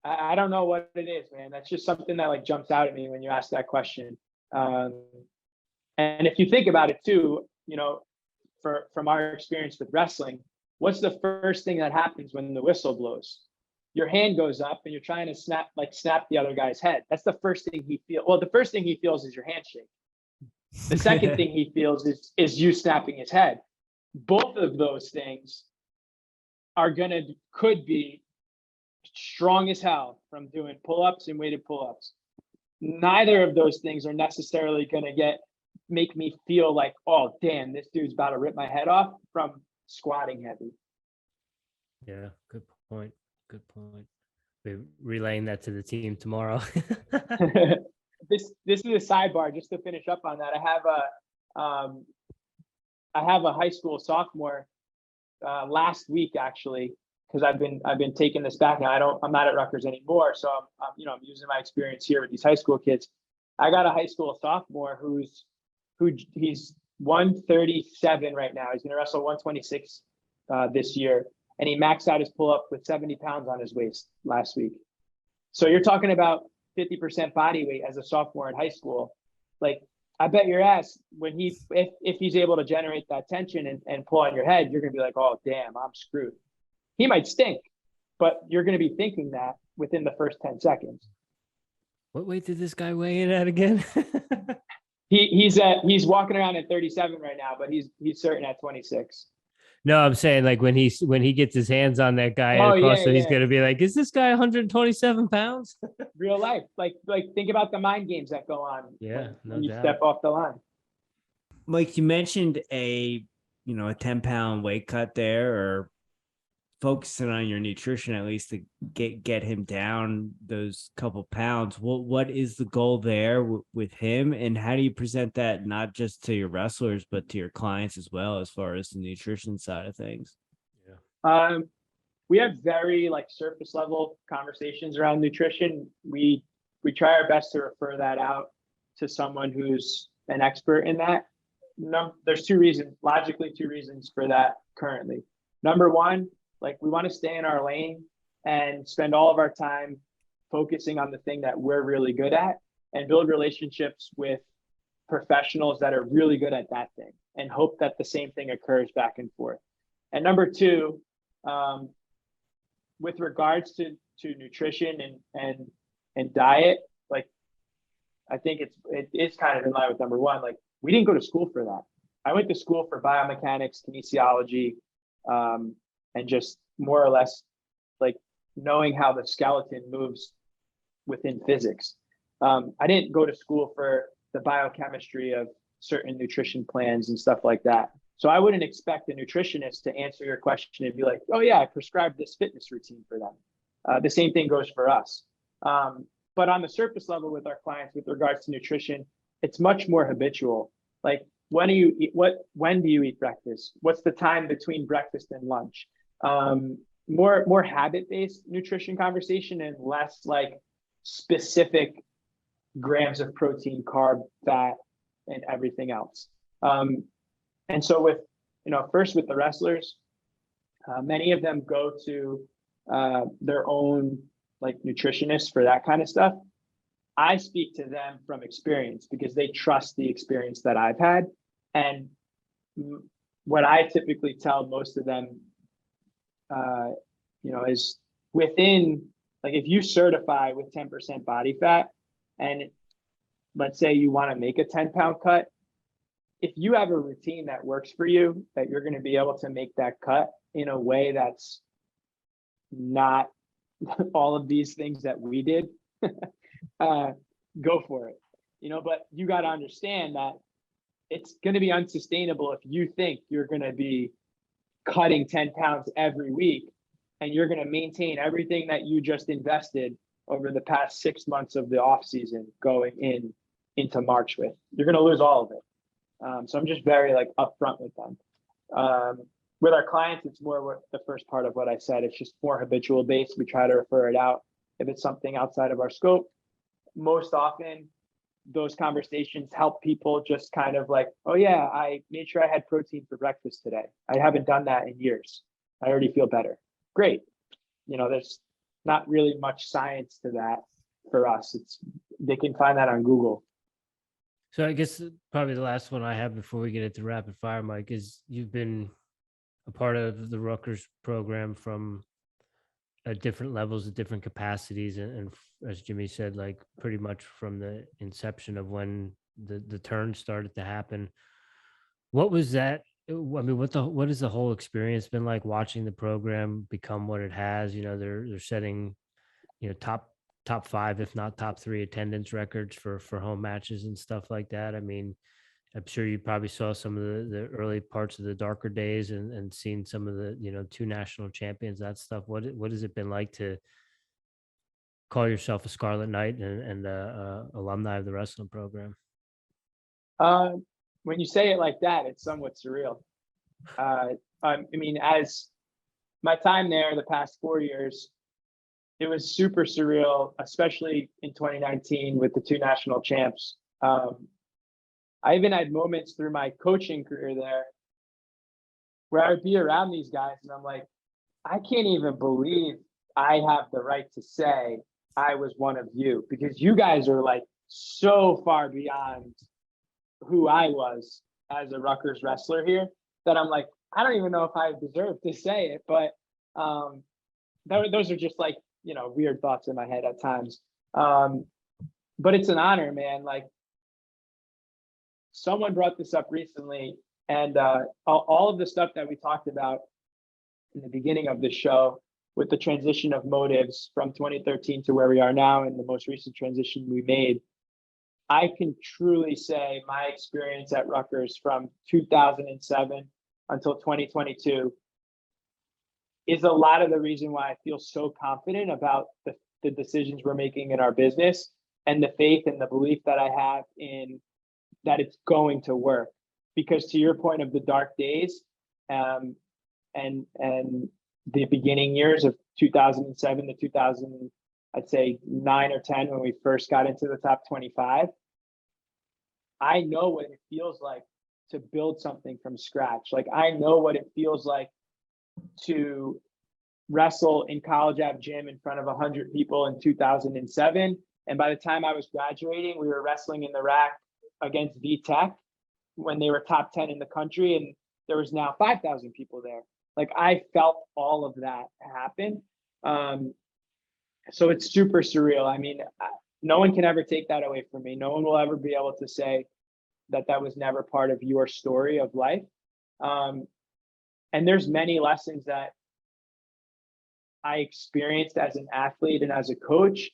I don't know what it is, man. That's just something that like jumps out at me when you ask that question. And if you think about it too, you know, from our experience with wrestling, what's the first thing that happens when the whistle blows? Your hand goes up and you're trying to snap the other guy's head. That's the first thing he feels. Well, the first thing he feels is your handshake. The second thing he feels is you snapping his head. Both of those things could be strong as hell from doing pull-ups and weighted pull-ups. Neither of those things are necessarily going to make me feel like, oh, damn, this dude's about to rip my head off from squatting heavy. Yeah, good point. We're relaying that to the team tomorrow. This is a sidebar just to finish up on that. I have a high school sophomore last week actually, because I've been taking this back now. I'm not at Rutgers anymore, so I'm using my experience here with these high school kids. I got a high school sophomore he's 137 right now. He's going to wrestle 126 this year, and he maxed out his pull-up with 70 pounds on his waist last week. So you're talking about 50% body weight as a sophomore in high school. Like, I bet your ass if he's able to generate that tension and pull on your head, you're going to be like, oh, damn, I'm screwed. He might stink, but you're going to be thinking that within the first 10 seconds. What weight did this guy weigh in at again? He's walking around at 37 right now, but he's certain at 26. No, I'm saying like when he gets his hands on that guy across, so he's gonna be like, is this guy 127 pounds? Real life. Like think about the mind games that go on when you step off the line. Mike, you mentioned a 10-pound weight cut there, or focusing on your nutrition at least to get him down those couple pounds. What is the goal there with him, and how do you present that not just to your wrestlers but to your clients as well, as far as the nutrition side of things? Yeah. We have very like surface level conversations around nutrition. We try our best to refer that out to someone who's an expert in that. No, there's logically two reasons for that currently. Number one, like, we want to stay in our lane and spend all of our time focusing on the thing that we're really good at and build relationships with professionals that are really good at that thing and hope that the same thing occurs back and forth. And number two, with regards to nutrition and diet, like, I think it is kind of in line with number one. Like, we didn't go to school for that. I went to school for biomechanics, kinesiology, and just more or less like knowing how the skeleton moves within physics. I didn't go to school for the biochemistry of certain nutrition plans and stuff like that. So I wouldn't expect a nutritionist to answer your question and be like, oh yeah, I prescribed this fitness routine for them. The same thing goes for us. But on the surface level with our clients with regards to nutrition, it's much more habitual. Like, when do you eat breakfast? What's the time between breakfast and lunch? more habit-based nutrition conversation and less like specific grams of protein, carb, fat, and everything else. And so with, first with the wrestlers, many of them go to their own like nutritionist for that kind of stuff. I speak to them from experience because they trust the experience that I've had. And what I typically tell most of them, is within, like if you certify with 10% body fat, and let's say you want to make a 10-pound cut, if you have a routine that works for you, that you're going to be able to make that cut in a way that's not all of these things that we did, go for it. But you got to understand that it's going to be unsustainable if you think you're going to be cutting 10 pounds every week and you're going to maintain everything that you just invested over the past 6 months of the off season going into March with. You're going to lose all of it. So I'm just very like upfront with them. With our clients, it's more what the first part of what I said. It's just more habitual based. We try to refer it out if it's something outside of our scope. Most often, those conversations help people just kind of like, oh yeah, I made sure I had protein for breakfast today. I haven't done that in years. I already feel better. Great. There's not really much science to that for us. They can find that on Google. So I guess probably the last one I have before we get into rapid fire, Mike, is you've been a part of the Rutgers program from different levels of different capacities. And as Jimmy said, like pretty much from the inception of when the turn started to happen. What was that? I mean, what has the whole experience been like watching the program become what it has? They're setting, top 5, if not top 3 attendance records for home matches and stuff like that. I mean, I'm sure you probably saw some of the early parts of the darker days and seen some of the, 2 national champions, that stuff. What has it been like to call yourself a Scarlet Knight and alumni of the wrestling program? When you say it like that, it's somewhat surreal. I mean, as my time there the past 4 years, it was super surreal, especially in 2019 with the 2 national champs. I even had moments through my coaching career there where I would be around these guys and I'm like, I can't even believe I have the right to say I was one of you, because you guys are like so far beyond who I was as a Rutgers wrestler here that I'm like, I don't even know if I deserve to say it, but those are just like, weird thoughts in my head at times. But it's an honor, man. Like, someone brought this up recently, and all of the stuff that we talked about in the beginning of the show with the transition of motives from 2013 to where we are now and the most recent transition we made, I can truly say my experience at Rutgers from 2007 until 2022 is a lot of the reason why I feel so confident about the decisions we're making in our business and the faith and the belief that I have in that it's going to work. Because to your point of the dark days and the beginning years of 2007 to 2000, I'd say 9 or 10, when we first got into the top 25, I know what it feels like to build something from scratch. Like, I know what it feels like to wrestle in College Ave Gym in front of 100 people in 2007. And by the time I was graduating, we were wrestling in the rack against VTech when they were top 10 in the country, and there was now 5,000 people there. Like, I felt all of that happen. So it's super surreal. I mean, no one can ever take that away from me. No one will ever be able to say that was never part of your story of life. And there's many lessons that I experienced as an athlete and as a coach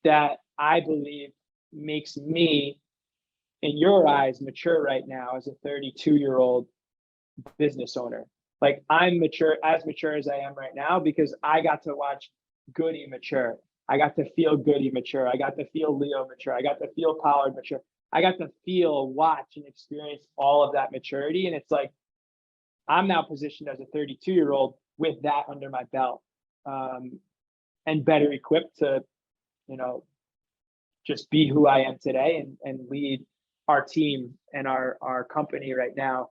that I believe makes me, in your eyes, mature right now as a 32-year-old business owner. Like, I'm mature as I am right now because I got to watch Goody mature. I got to feel Goody mature. I got to feel Leo mature. I got to feel Pollard mature. I got to feel, watch, and experience all of that maturity. And it's like, I'm now positioned as a 32-year-old with that under my belt. and better equipped to, just be who I am today and lead our team and our company right now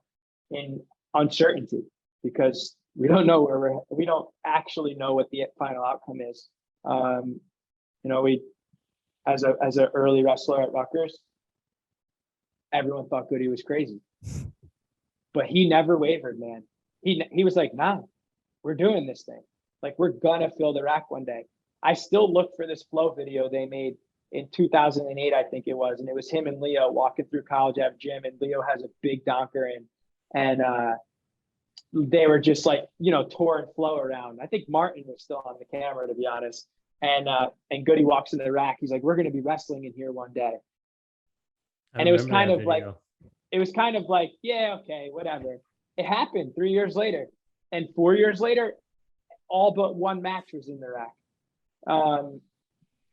in uncertainty, because we don't know we don't actually know what the final outcome is. We, as an early wrestler at Rutgers, everyone thought Goody was crazy, but he never wavered, man. He was like, nah, we're doing this thing. Like, we're gonna fill the rack one day. I still look for this flow video they made in 2008, I think it was, and it was him and Leo walking through College Ave Gym, and Leo has a big donker and they were just like, touring flow around. I think Martin was still on the camera, to be honest. And Goody walks in the rack. He's like, we're going to be wrestling in here one day. And it was kind of like, yeah, okay, whatever. It happened 3 years later, and 4 years later, all but one match was in the rack.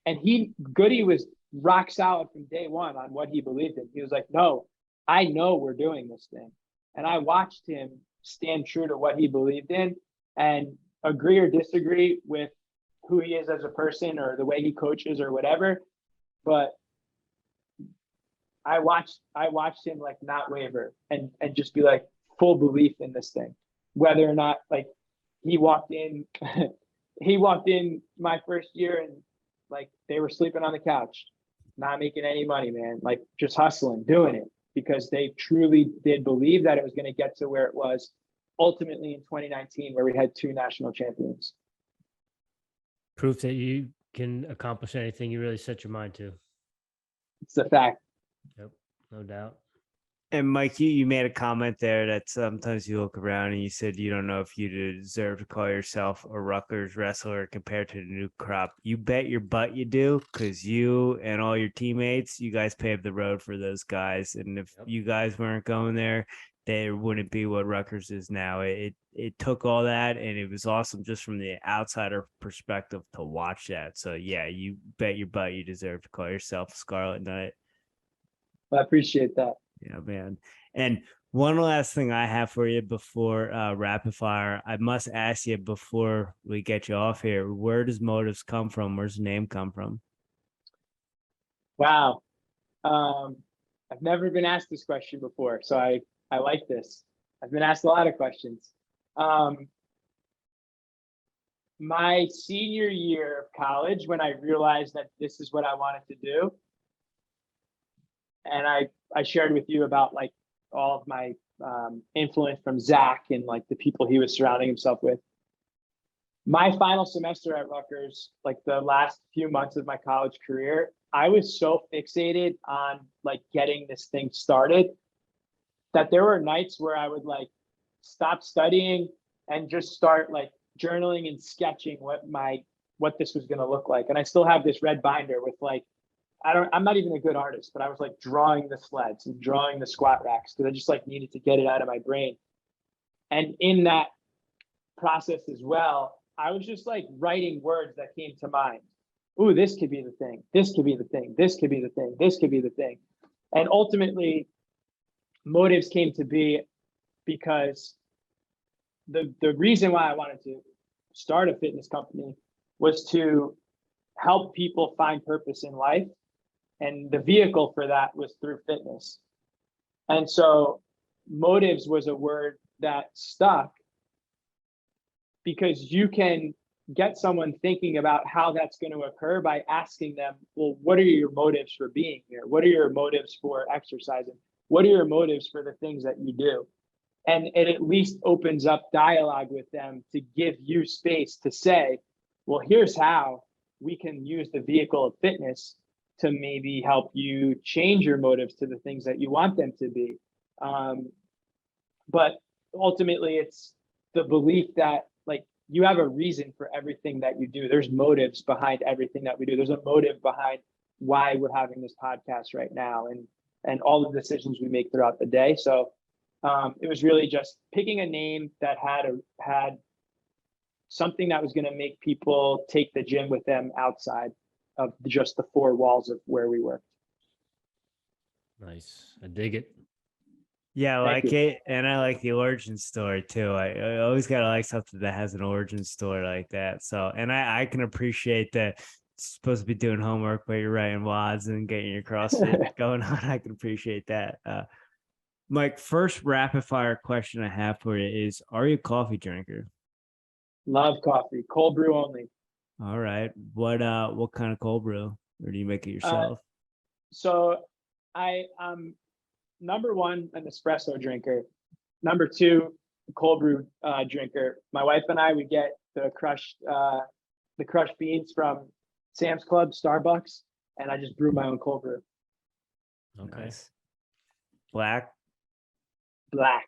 And Goody was rock solid from day one on what he believed in. He was like, no, I know we're doing this thing. And I watched him stand true to what he believed in, and agree or disagree with who he is as a person or the way he coaches or whatever. But I watched him like not waver and just be like full belief in this thing, whether or not, like, he walked in my first year and like they were sleeping on the couch, not making any money, man, like just hustling, doing it because they truly did believe that it was going to get to where it was ultimately in 2019, where we had 2 national champions. Proof that you can accomplish anything you really set your mind to. It's a fact. Yep, no doubt. And Mike, you made a comment there that sometimes you look around and you said you don't know if you deserve to call yourself a Rutgers wrestler compared to the new crop. You bet your butt you do, because you and all your teammates, you guys paved the road for those guys. And if you guys weren't going there, there wouldn't be what Rutgers is now. It took all that, and it was awesome just from the outsider perspective to watch that. So yeah, you bet your butt you deserve to call yourself a Scarlet Knight. I appreciate that. Yeah, man. And one last thing I have for you before rapid fire, I must ask you before we get you off here, where does Motives come from? Where's the name come from? Wow. I've never been asked this question before, so I like this. I've been asked a lot of questions. My senior year of college, when I realized that this is what I wanted to do, and I shared with you about like all of my influence from Zach and like the people he was surrounding himself with. My final semester at Rutgers, like the last few months of my college career, I was so fixated on like getting this thing started that there were nights where I would like stop studying and just start like journaling and sketching what this was going to look like. And I still have this red binder with like, I'm not even a good artist, but I was like drawing the sleds and drawing the squat racks because I just like needed to get it out of my brain. And in that process as well, I was just like writing words that came to mind. Ooh, this could be the thing. This could be the thing. This could be the thing. This could be the thing. And ultimately, Motives came to be because the reason why I wanted to start a fitness company was to help people find purpose in life. And the vehicle for that was through fitness. And so Motives was a word that stuck because you can get someone thinking about how that's going to occur by asking them, well, what are your motives for being here? What are your motives for exercising? What are your motives for the things that you do? And it at least opens up dialogue with them to give you space to say, well, here's how we can use the vehicle of fitness to maybe help you change your motives to the things that you want them to be. But ultimately, it's the belief that like you have a reason for everything that you do. There's motives behind everything that we do. There's a motive behind why we're having this podcast right now and all the decisions we make throughout the day. So it was really just picking a name that had something that was going to make people take the gym with them outside of just the 4 walls of where we worked. Nice. I dig it. Yeah, I Thank like you. it, and I like the origin story too. I always gotta like something that has an origin story like that. So, and I can appreciate that. It's supposed to be doing homework, but you're writing wads and getting your CrossFit going on. I can appreciate that. Mike, first rapid fire question I have for you is: are you a coffee drinker? Love coffee, cold brew only. All right. What kind of cold brew? Or do you make it Uh, yourself? so I'm number one, an espresso drinker. Number two, cold brew drinker. My wife and I, we get the crushed beans from Sam's Club, Starbucks, and I just brew my own cold brew. Okay. Nice. Black. Black.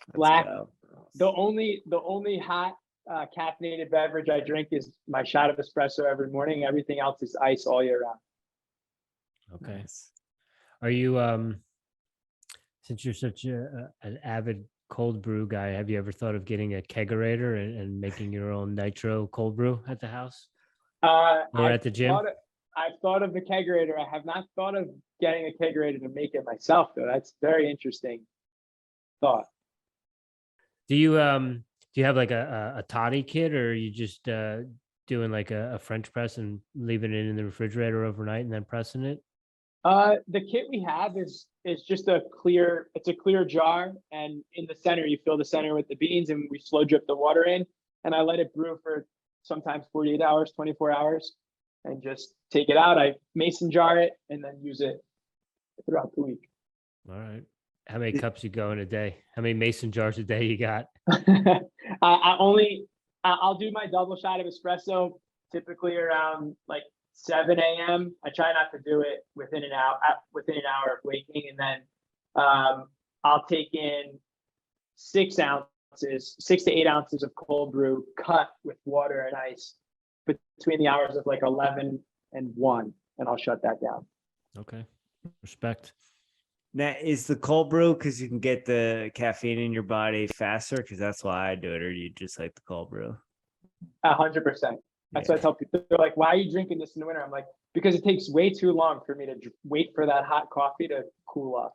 Let's Black. go. The only hot caffeinated beverage I drink is my shot of espresso every morning. Everything else is ice all year round. Okay. Nice. Are you since you're such an avid cold brew guy, have you ever thought of getting a kegerator and making your own nitro cold brew at the house or at the gym? I've thought of the kegerator. I have not thought of getting a kegerator to make it myself, though. That's very interesting thought. Do you have like a toddy kit, or are you just doing like a French press and leaving it in the refrigerator overnight and then pressing it? The kit we have is just it's a clear jar, and in the center you fill the center with the beans, and we slow drip the water in, and I let it brew for sometimes 48 hours, 24 hours, and just take it out. I mason jar it and then use it throughout the week. All right. How many cups you go in a day? How many mason jars a day you got? I'll do my double shot of espresso typically around like 7 a.m. I try not to do it within an hour of waking, and then I'll take in 6 to 8 ounces of cold brew cut with water and ice between the hours of like 11 and 1, and I'll shut that down. Okay. Respect. Now, is the cold brew because you can get the caffeine in your body faster? Because that's why I do it. Or you just like the cold brew? 100%. That's what I tell people. They're like, "Why are you drinking this in the winter?" I'm like, because it takes way too long for me to wait for that hot coffee to cool off.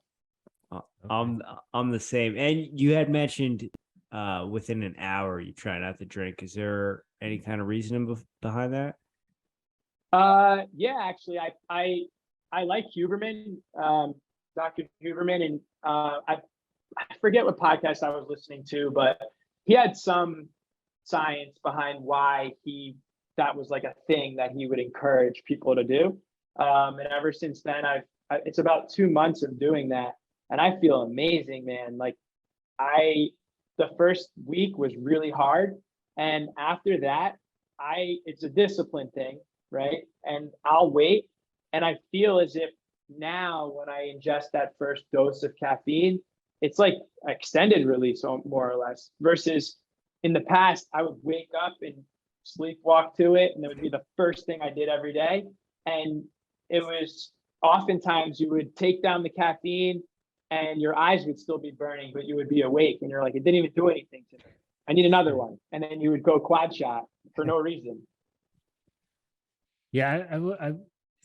Okay. I'm the same. And you had mentioned within an hour you try not to drink. Is there any kind of reasoning behind that? Yeah, actually, I like Huberman, Dr. Huberman, and I forget what podcast I was listening to, but he had some science behind why that was like a thing that he would encourage people to do. And ever since then, it's about 2 months of doing that, and I feel amazing, man. Like the first week was really hard, and after that, it's a discipline thing, right? And I'll wait, and I feel as if now when I ingest that first dose of caffeine, it's like extended release, more or less, versus in the past, I would wake up and sleepwalk to it, and it would be the first thing I did every day. And it was oftentimes you would take down the caffeine and your eyes would still be burning, but you would be awake, and you're like, it didn't even do anything to me. I need another one. And then you would go quad shot for no reason. Yeah, I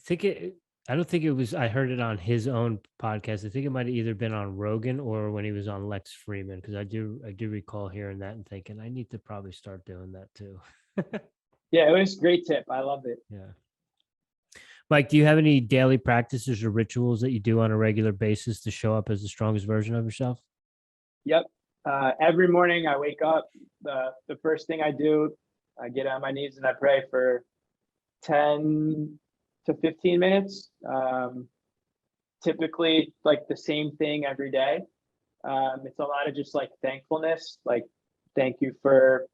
think I don't think it was. I heard it on his own podcast. I think it might have either been on Rogan or when he was on Lex Freeman, because I do recall hearing that and thinking I need to probably start doing that too. Yeah, it was a great tip. I loved it. Yeah. Mike, do you have any daily practices or rituals that you do on a regular basis to show up as the strongest version of yourself? Yep. Every morning I wake up. The first thing I do, I get on my knees and I pray for 10 to 15 minutes. Typically like the same thing every day. It's a lot of just like thankfulness, like thank you for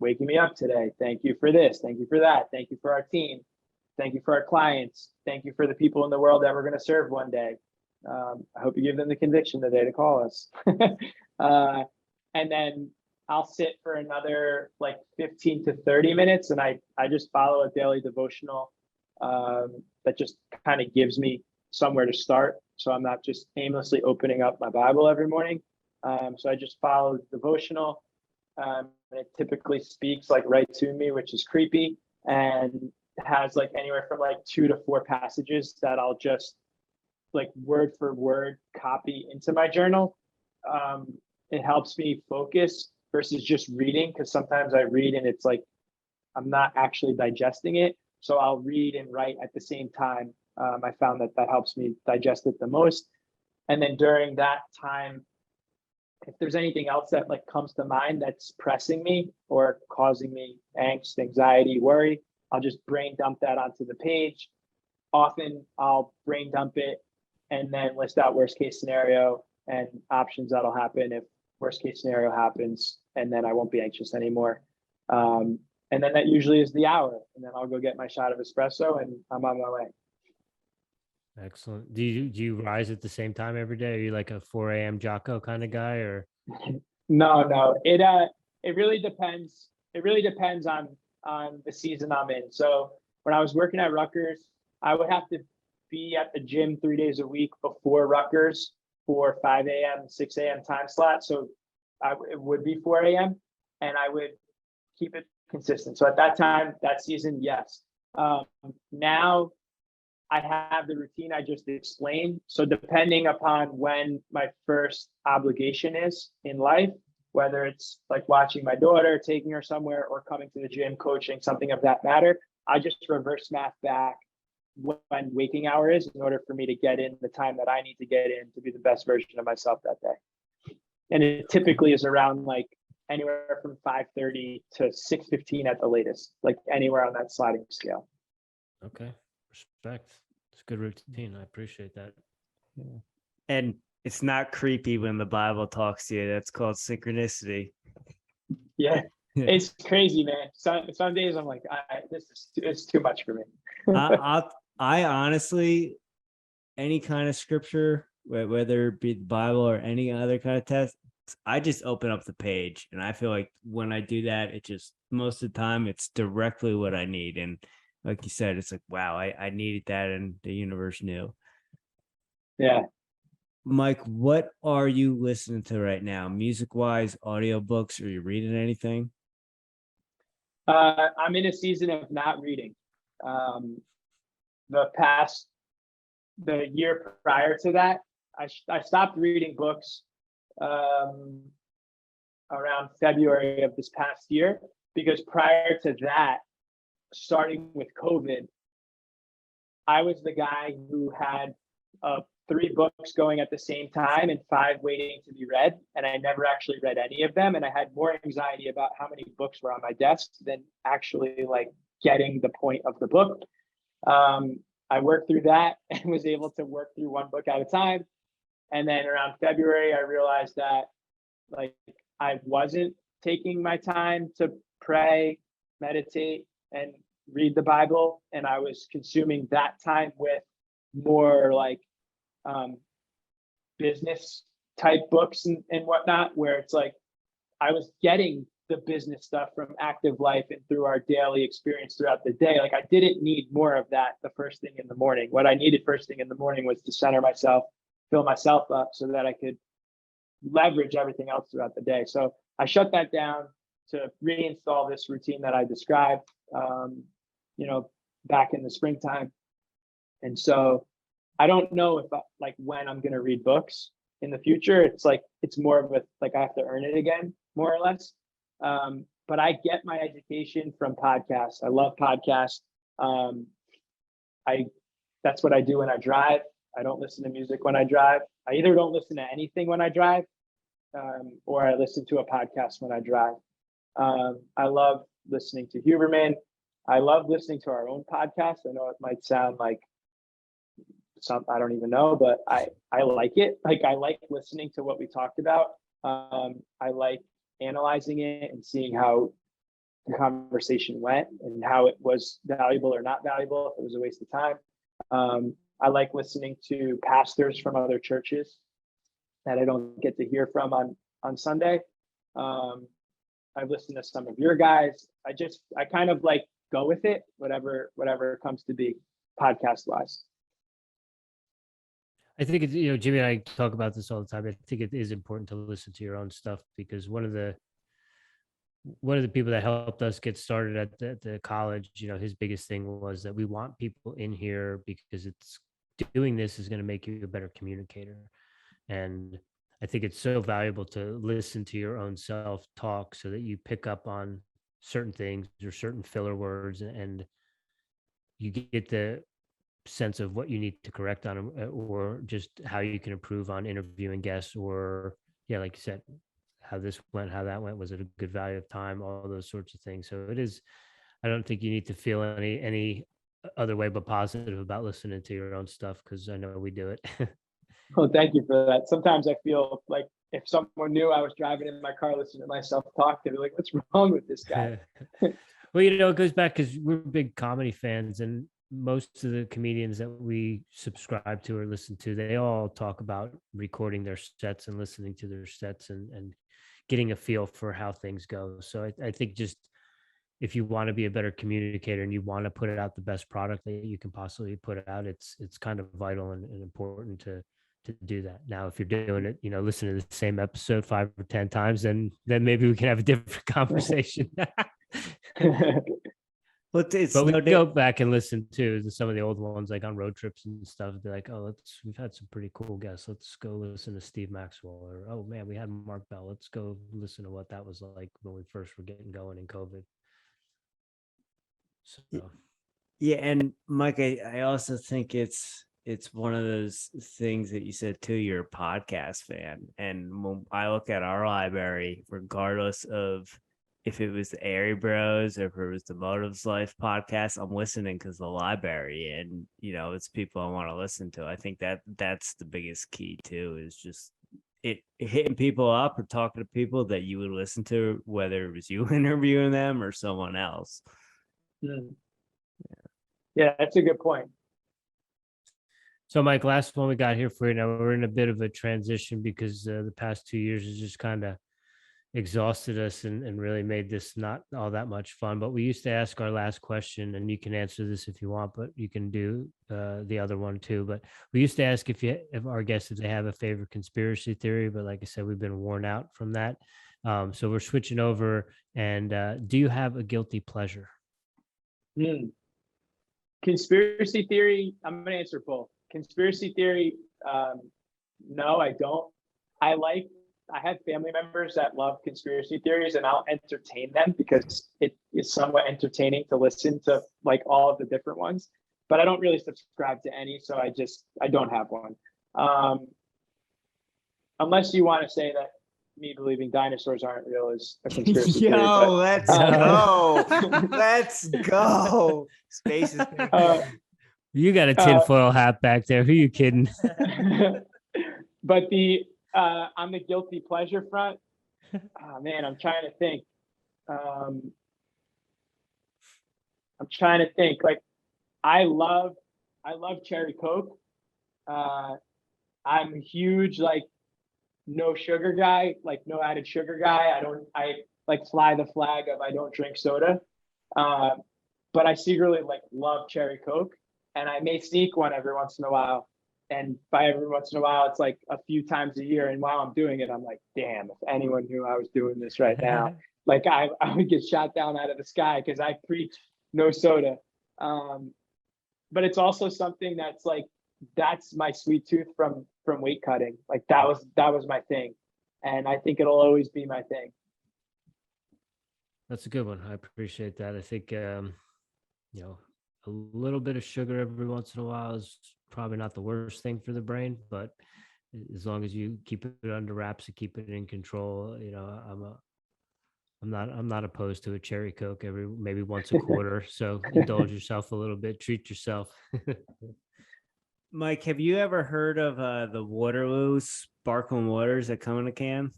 waking me up today. Thank you for this. Thank you for that. Thank you for our team. Thank you for our clients. Thank you for the people in the world that we're going to serve one day. I hope you give them the conviction today to call us. And then I'll sit for another like 15 to 30 minutes, and I just follow a daily devotional that just kind of gives me somewhere to start. So I'm not just aimlessly opening up my Bible every morning. So I just follow the devotional. And it typically speaks like right to me, which is creepy, and has like anywhere from like 2 to 4 passages that I'll just like word for word copy into my journal. it helps me focus versus just reading, because sometimes I read and it's like I'm not actually digesting it. So I'll read and write at the same time. I found that helps me digest it the most. And then during that time, if there's anything else that like comes to mind that's pressing me or causing me angst, anxiety, worry, I'll just brain dump that onto the page. Often I'll brain dump it and then list out worst case scenario and options that'll happen if worst case scenario happens, and then I won't be anxious anymore. And then that usually is the hour, and then I'll go get my shot of espresso and I'm on my way. Excellent. Do you rise at the same time every day? Are you like a 4 a.m. Jocko kind of guy, or? No. It really depends. It really depends on the season I'm in. So when I was working at Rutgers, I would have to be at the gym 3 days a week before Rutgers for 5 a.m., 6 a.m. time slot. So it would be 4 a.m. and I would keep it consistent. So at that time, that season, yes. Now I have the routine I just explained. So depending upon when my first obligation is in life, whether it's like watching my daughter, taking her somewhere, or coming to the gym, coaching, something of that matter, I just reverse math back when waking hour is in order for me to get in the time that I need to get in to be the best version of myself that day. And it typically is around like anywhere from 5:30 to 6:15 at the latest, like anywhere on that sliding scale. Okay, respect. It's a good routine. I appreciate that. Yeah. And it's not creepy when the Bible talks to you. That's called synchronicity. Yeah, it's crazy, man. Some days I'm like, it's too much for me. I honestly, any kind of scripture, whether it be the Bible or any other kind of text, I just open up the page, and I feel like when I do that, it just most of the time it's directly what I need. And like you said, it's like, wow, I needed that, and the universe knew. Yeah. Mike, what are you listening to right now? Music wise, audiobooks, are you reading anything? I'm in a season of not reading. The year prior to that, I stopped reading books around February of this past year, because prior to that, starting with COVID, I was the guy who had 3 books going at the same time and 5 waiting to be read, and I never actually read any of them, and I had more anxiety about how many books were on my desk than actually like getting the point of the book. I worked through that and was able to work through 1 book at a time. And then around February, I realized that like I wasn't taking my time to pray, meditate, and read the Bible, and I was consuming that time with more like business type books and whatnot, where it's like I was getting the business stuff from active life and through our daily experience throughout the day. Like I didn't need more of that the first thing in the morning. What I needed first thing in the morning was to center myself, fill myself up so that I could leverage everything else throughout the day. So I shut that down to reinstall this routine that I described, back in the springtime. And so I don't know if when I'm going to read books in the future. It's like, it's more of a, like I have to earn it again, more or less. But I get my education from podcasts. I love podcasts. That's what I do when I drive. I don't listen to music when I drive. I either don't listen to anything when I drive, or I listen to a podcast when I drive. I love listening to Huberman. I love listening to our own podcast. I know it might sound like I don't even know, but I like it. Like I like listening to what we talked about. I like analyzing it and seeing how the conversation went and how it was valuable or not valuable, if it was a waste of time. I like listening to pastors from other churches that I don't get to hear from on Sunday. I've listened to some of your guys. I kind of like go with it, whatever comes to be podcast wise. I think it's, Jimmy and I talk about this all the time. I think it is important to listen to your own stuff, because one of the people that helped us get started at the college, his biggest thing was that we want people in here because it's doing this is going to make you a better communicator. And I think it's so valuable to listen to your own self talk so that you pick up on certain things or certain filler words, and you get the sense of what you need to correct on 'em, or just how you can improve on interviewing guests, or yeah, like you said, how this went, how that went, was it a good value of time, all those sorts of things. So it is, I don't think you need to feel any other way but positive about listening to your own stuff, because I know we do it. Well, thank you for that. Sometimes I feel like if someone knew I was driving in my car listening to myself talk, they'd be like, "What's wrong with this guy?" Well, it goes back because we're big comedy fans, and most of the comedians that we subscribe to or listen to, they all talk about recording their sets and listening to their sets, and getting a feel for how things go. So I think just if you want to be a better communicator and you want to put it out the best product that you can possibly put out, it's kind of vital and important to do that. Now, if you're doing it, listen to the same episode 5 or 10 times, then maybe we can have a different conversation. But it's But we no can go back and listen to some of the old ones, like on road trips and stuff. Be like, oh, we've had some pretty cool guests. Let's go listen to Steve Maxwell, or oh man, we had Mark Bell. Let's go listen to what that was like when we first were getting going in COVID. So Yeah, and Mike, I also think it's one of those things that you said too. You're a podcast fan, and when I look at our library, regardless of if it was the Airey Bros or if it was the Motives Life podcast, I'm listening because the library, and it's people I want to listen to. I think that's the biggest key too, is just it hitting people up or talking to people that you would listen to, whether it was you interviewing them or someone else. Yeah, that's a good point. So, Mike, last one we got here for you. Now we're in a bit of a transition because the past 2 years has just kind of exhausted us and really made this not all that much fun. But we used to ask our last question, and you can answer this if you want, but you can do the other one too. But we used to ask if our guests, if they have a favorite conspiracy theory, but like I said, we've been worn out from that. So we're switching over. And do you have a guilty pleasure? Conspiracy theory, I'm going to answer both. Conspiracy theory, no, I don't. I have family members that love conspiracy theories, and I'll entertain them because it is somewhat entertaining to listen to like all of the different ones, but I don't really subscribe to any. So I don't have one. Unless you want to say that me believing dinosaurs aren't real is a conspiracy theory. Yo, let's go. Let's go. Space is you got a tinfoil hat back there. Who are you kidding? But on the guilty pleasure front, oh man, I'm trying to think. Like, I love cherry Coke. I'm a huge no sugar guy, like no added sugar guy. I like fly the flag of I don't drink soda. But I secretly love cherry Coke, and I may sneak one every once in a while. And by every once in a while, it's like a few times a year. And while I'm doing it, I'm like, damn, if anyone knew I was doing this right now, I would get shot down out of the sky because I preach no soda. But it's also something that's my sweet tooth from weight cutting. Like that was my thing. And I think it'll always be my thing. That's a good one. I appreciate that. I think, a little bit of sugar every once in a while is probably not the worst thing for the brain, but as long as you keep it under wraps and keep it in control, I'm not opposed to a cherry Coke maybe once a quarter. So indulge yourself a little bit, treat yourself. Mike, have you ever heard of the Waterloo sparkling waters that come in a can?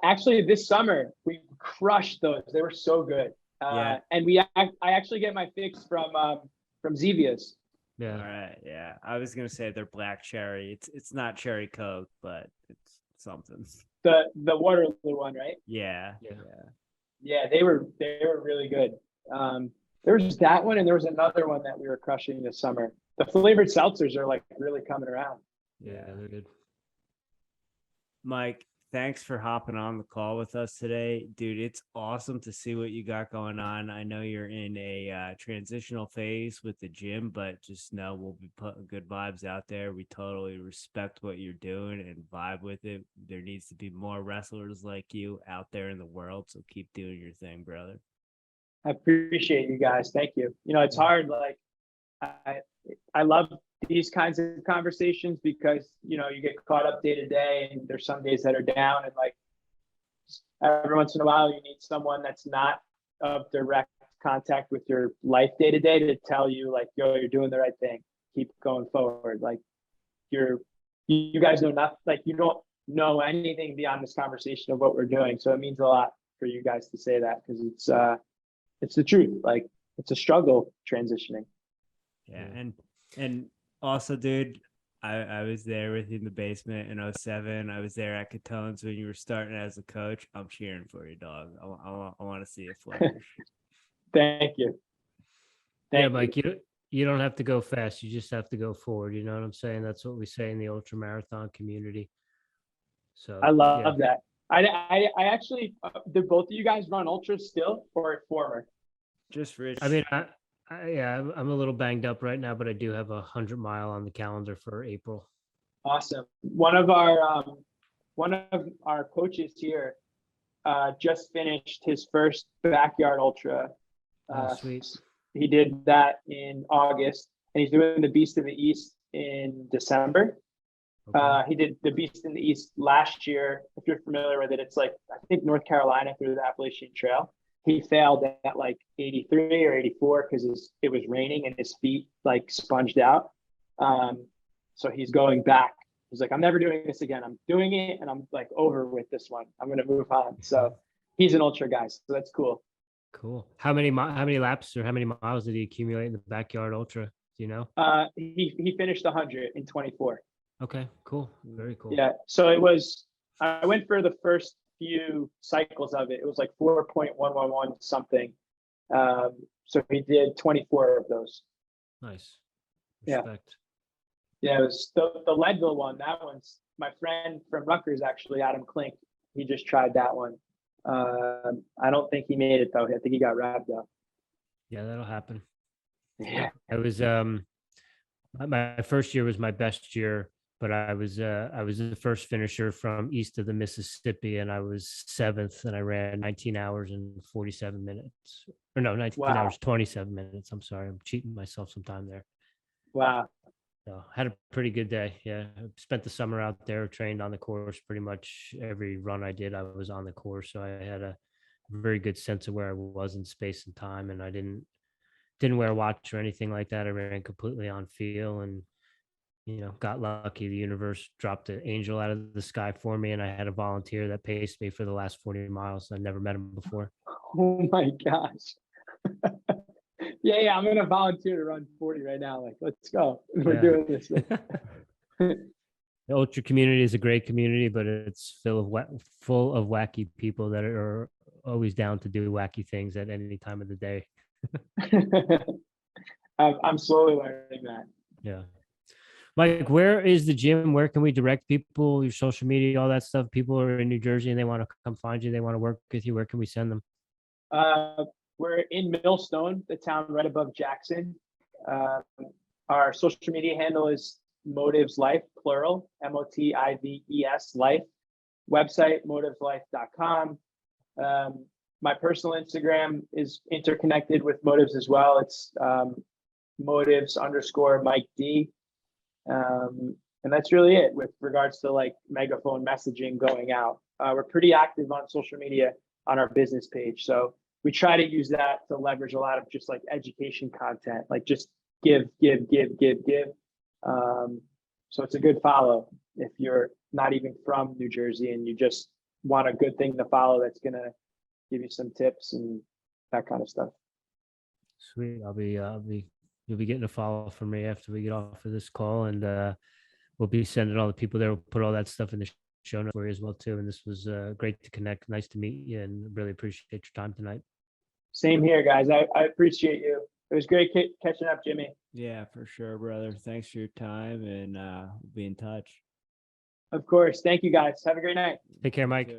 Actually, this summer we crushed those. They were so good. Yeah. And I actually get my fix from Zevia's. Yeah. All right. Yeah. I was gonna say they're black cherry. It's not cherry Coke, but it's something. The Waterloo one, right? Yeah. Yeah, they were really good. There was that one, and there was another one that we were crushing this summer. The flavored seltzers are really coming around. Yeah, they're good. Mike, thanks for hopping on the call with us today, dude. It's awesome to see what you got going on. I know you're in a transitional phase with the gym, but just know we'll be putting good vibes out there. We totally respect what you're doing and vibe with it. There needs to be more wrestlers like you out there in the world, so keep doing your thing, brother. I appreciate you guys. Thank you. It's hard. Like I love these kinds of conversations because, you get caught up day to day and there's some days that are down, and like every once in a while you need someone that's not of direct contact with your life day to day to tell you like, yo, you're doing the right thing. Keep going forward. Like you guys know nothing, like you don't know anything beyond this conversation of what we're doing. So it means a lot for you guys to say that, because it's the truth. Like it's a struggle transitioning. Yeah. And also, dude, I was there with you in the basement in 07. I was there at Catone's when you were starting as a coach. I'm cheering for you, dog. I want to see it flourish. Thank you. Yeah, Mike, you don't have to go fast. You just have to go forward. You know what I'm saying? That's what we say in the ultra marathon community. So I love that. I actually, do both of you guys run ultras still or former? Just Rich. I mean, I'm a little banged up right now, but I do have 100-mile on the calendar for April. Awesome. One of our coaches here just finished his first backyard ultra. Sweet. He did that in August, and he's doing the Beast of the East in December. Okay. He did the Beast in the East last year. If you're familiar with it, it's like, I think, North Carolina through the Appalachian Trail. He failed at like 83 or 84 because it was raining and his feet like sponged out. So he's going back. He's like, I'm never doing this again. I'm doing it and I'm like over with this one. I'm going to move on. So he's an ultra guy. So that's cool. Cool. How many laps or how many miles did he accumulate in the backyard ultra? Do you know? He finished 100 in 24. Okay, cool. Very cool. Yeah. So I went for the first few cycles of it. It was like 4.111 something. So he did 24 of those. Nice. Respect. Yeah, it was the Leadville one. That one's my friend from Rutgers, actually, Adam Klink. He just tried that one. I don't think he made it though. I think he got robbed though. Yeah, that'll happen. Yeah. I was my first year was my best year, but I was the first finisher from east of the Mississippi, and I was 7th, and I ran 19 hours and 47 minutes. Or no, 19 hours, 27 minutes. I'm sorry. I'm cheating myself some time there. Wow. So had a pretty good day. Yeah. I spent the summer out there, trained on the course. Pretty much every run I did, I was on the course. So I had a very good sense of where I was in space and time. And I didn't wear a watch or anything like that. I ran completely on feel and, got lucky. The universe dropped an angel out of the sky for me. And I had a volunteer that paced me for the last 40 miles. I'd never met him before. Oh my gosh. Yeah, I'm going to volunteer to run 40 right now. Like, let's go. We're doing this. The ultra community is a great community, but it's full of wacky people that are always down to do wacky things at any time of the day. I'm slowly learning that. Yeah. Mike, where is the gym? Where can we direct people, your social media, all that stuff? People are in New Jersey and they want to come find you. They want to work with you. Where can we send them? We're in Millstone, the town right above Jackson. Our social media handle is Motives Life, plural, MOTIVES Life. Website, motiveslife.com. My personal Instagram is interconnected with Motives as well. It's motives_Mike D. And that's really it with regards to like megaphone messaging going out. We're pretty active on social media on our business page. So we try to use that to leverage a lot of just like education content, like just give. So it's a good follow if you're not even from New Jersey and you just want a good thing to follow that's going to give you some tips and that kind of stuff. Sweet. You'll be getting a follow from me after we get off of this call, and we'll be sending all the people there. We'll put all that stuff in the show notes for you as well too. And this was great to connect. Nice to meet you, and really appreciate your time tonight. Same here, guys. I appreciate you. It was great catching up, Jimmy. Yeah, for sure, brother. Thanks for your time, and we'll be in touch. Of course. Thank you guys. Have a great night. Take care, Mike. Yeah.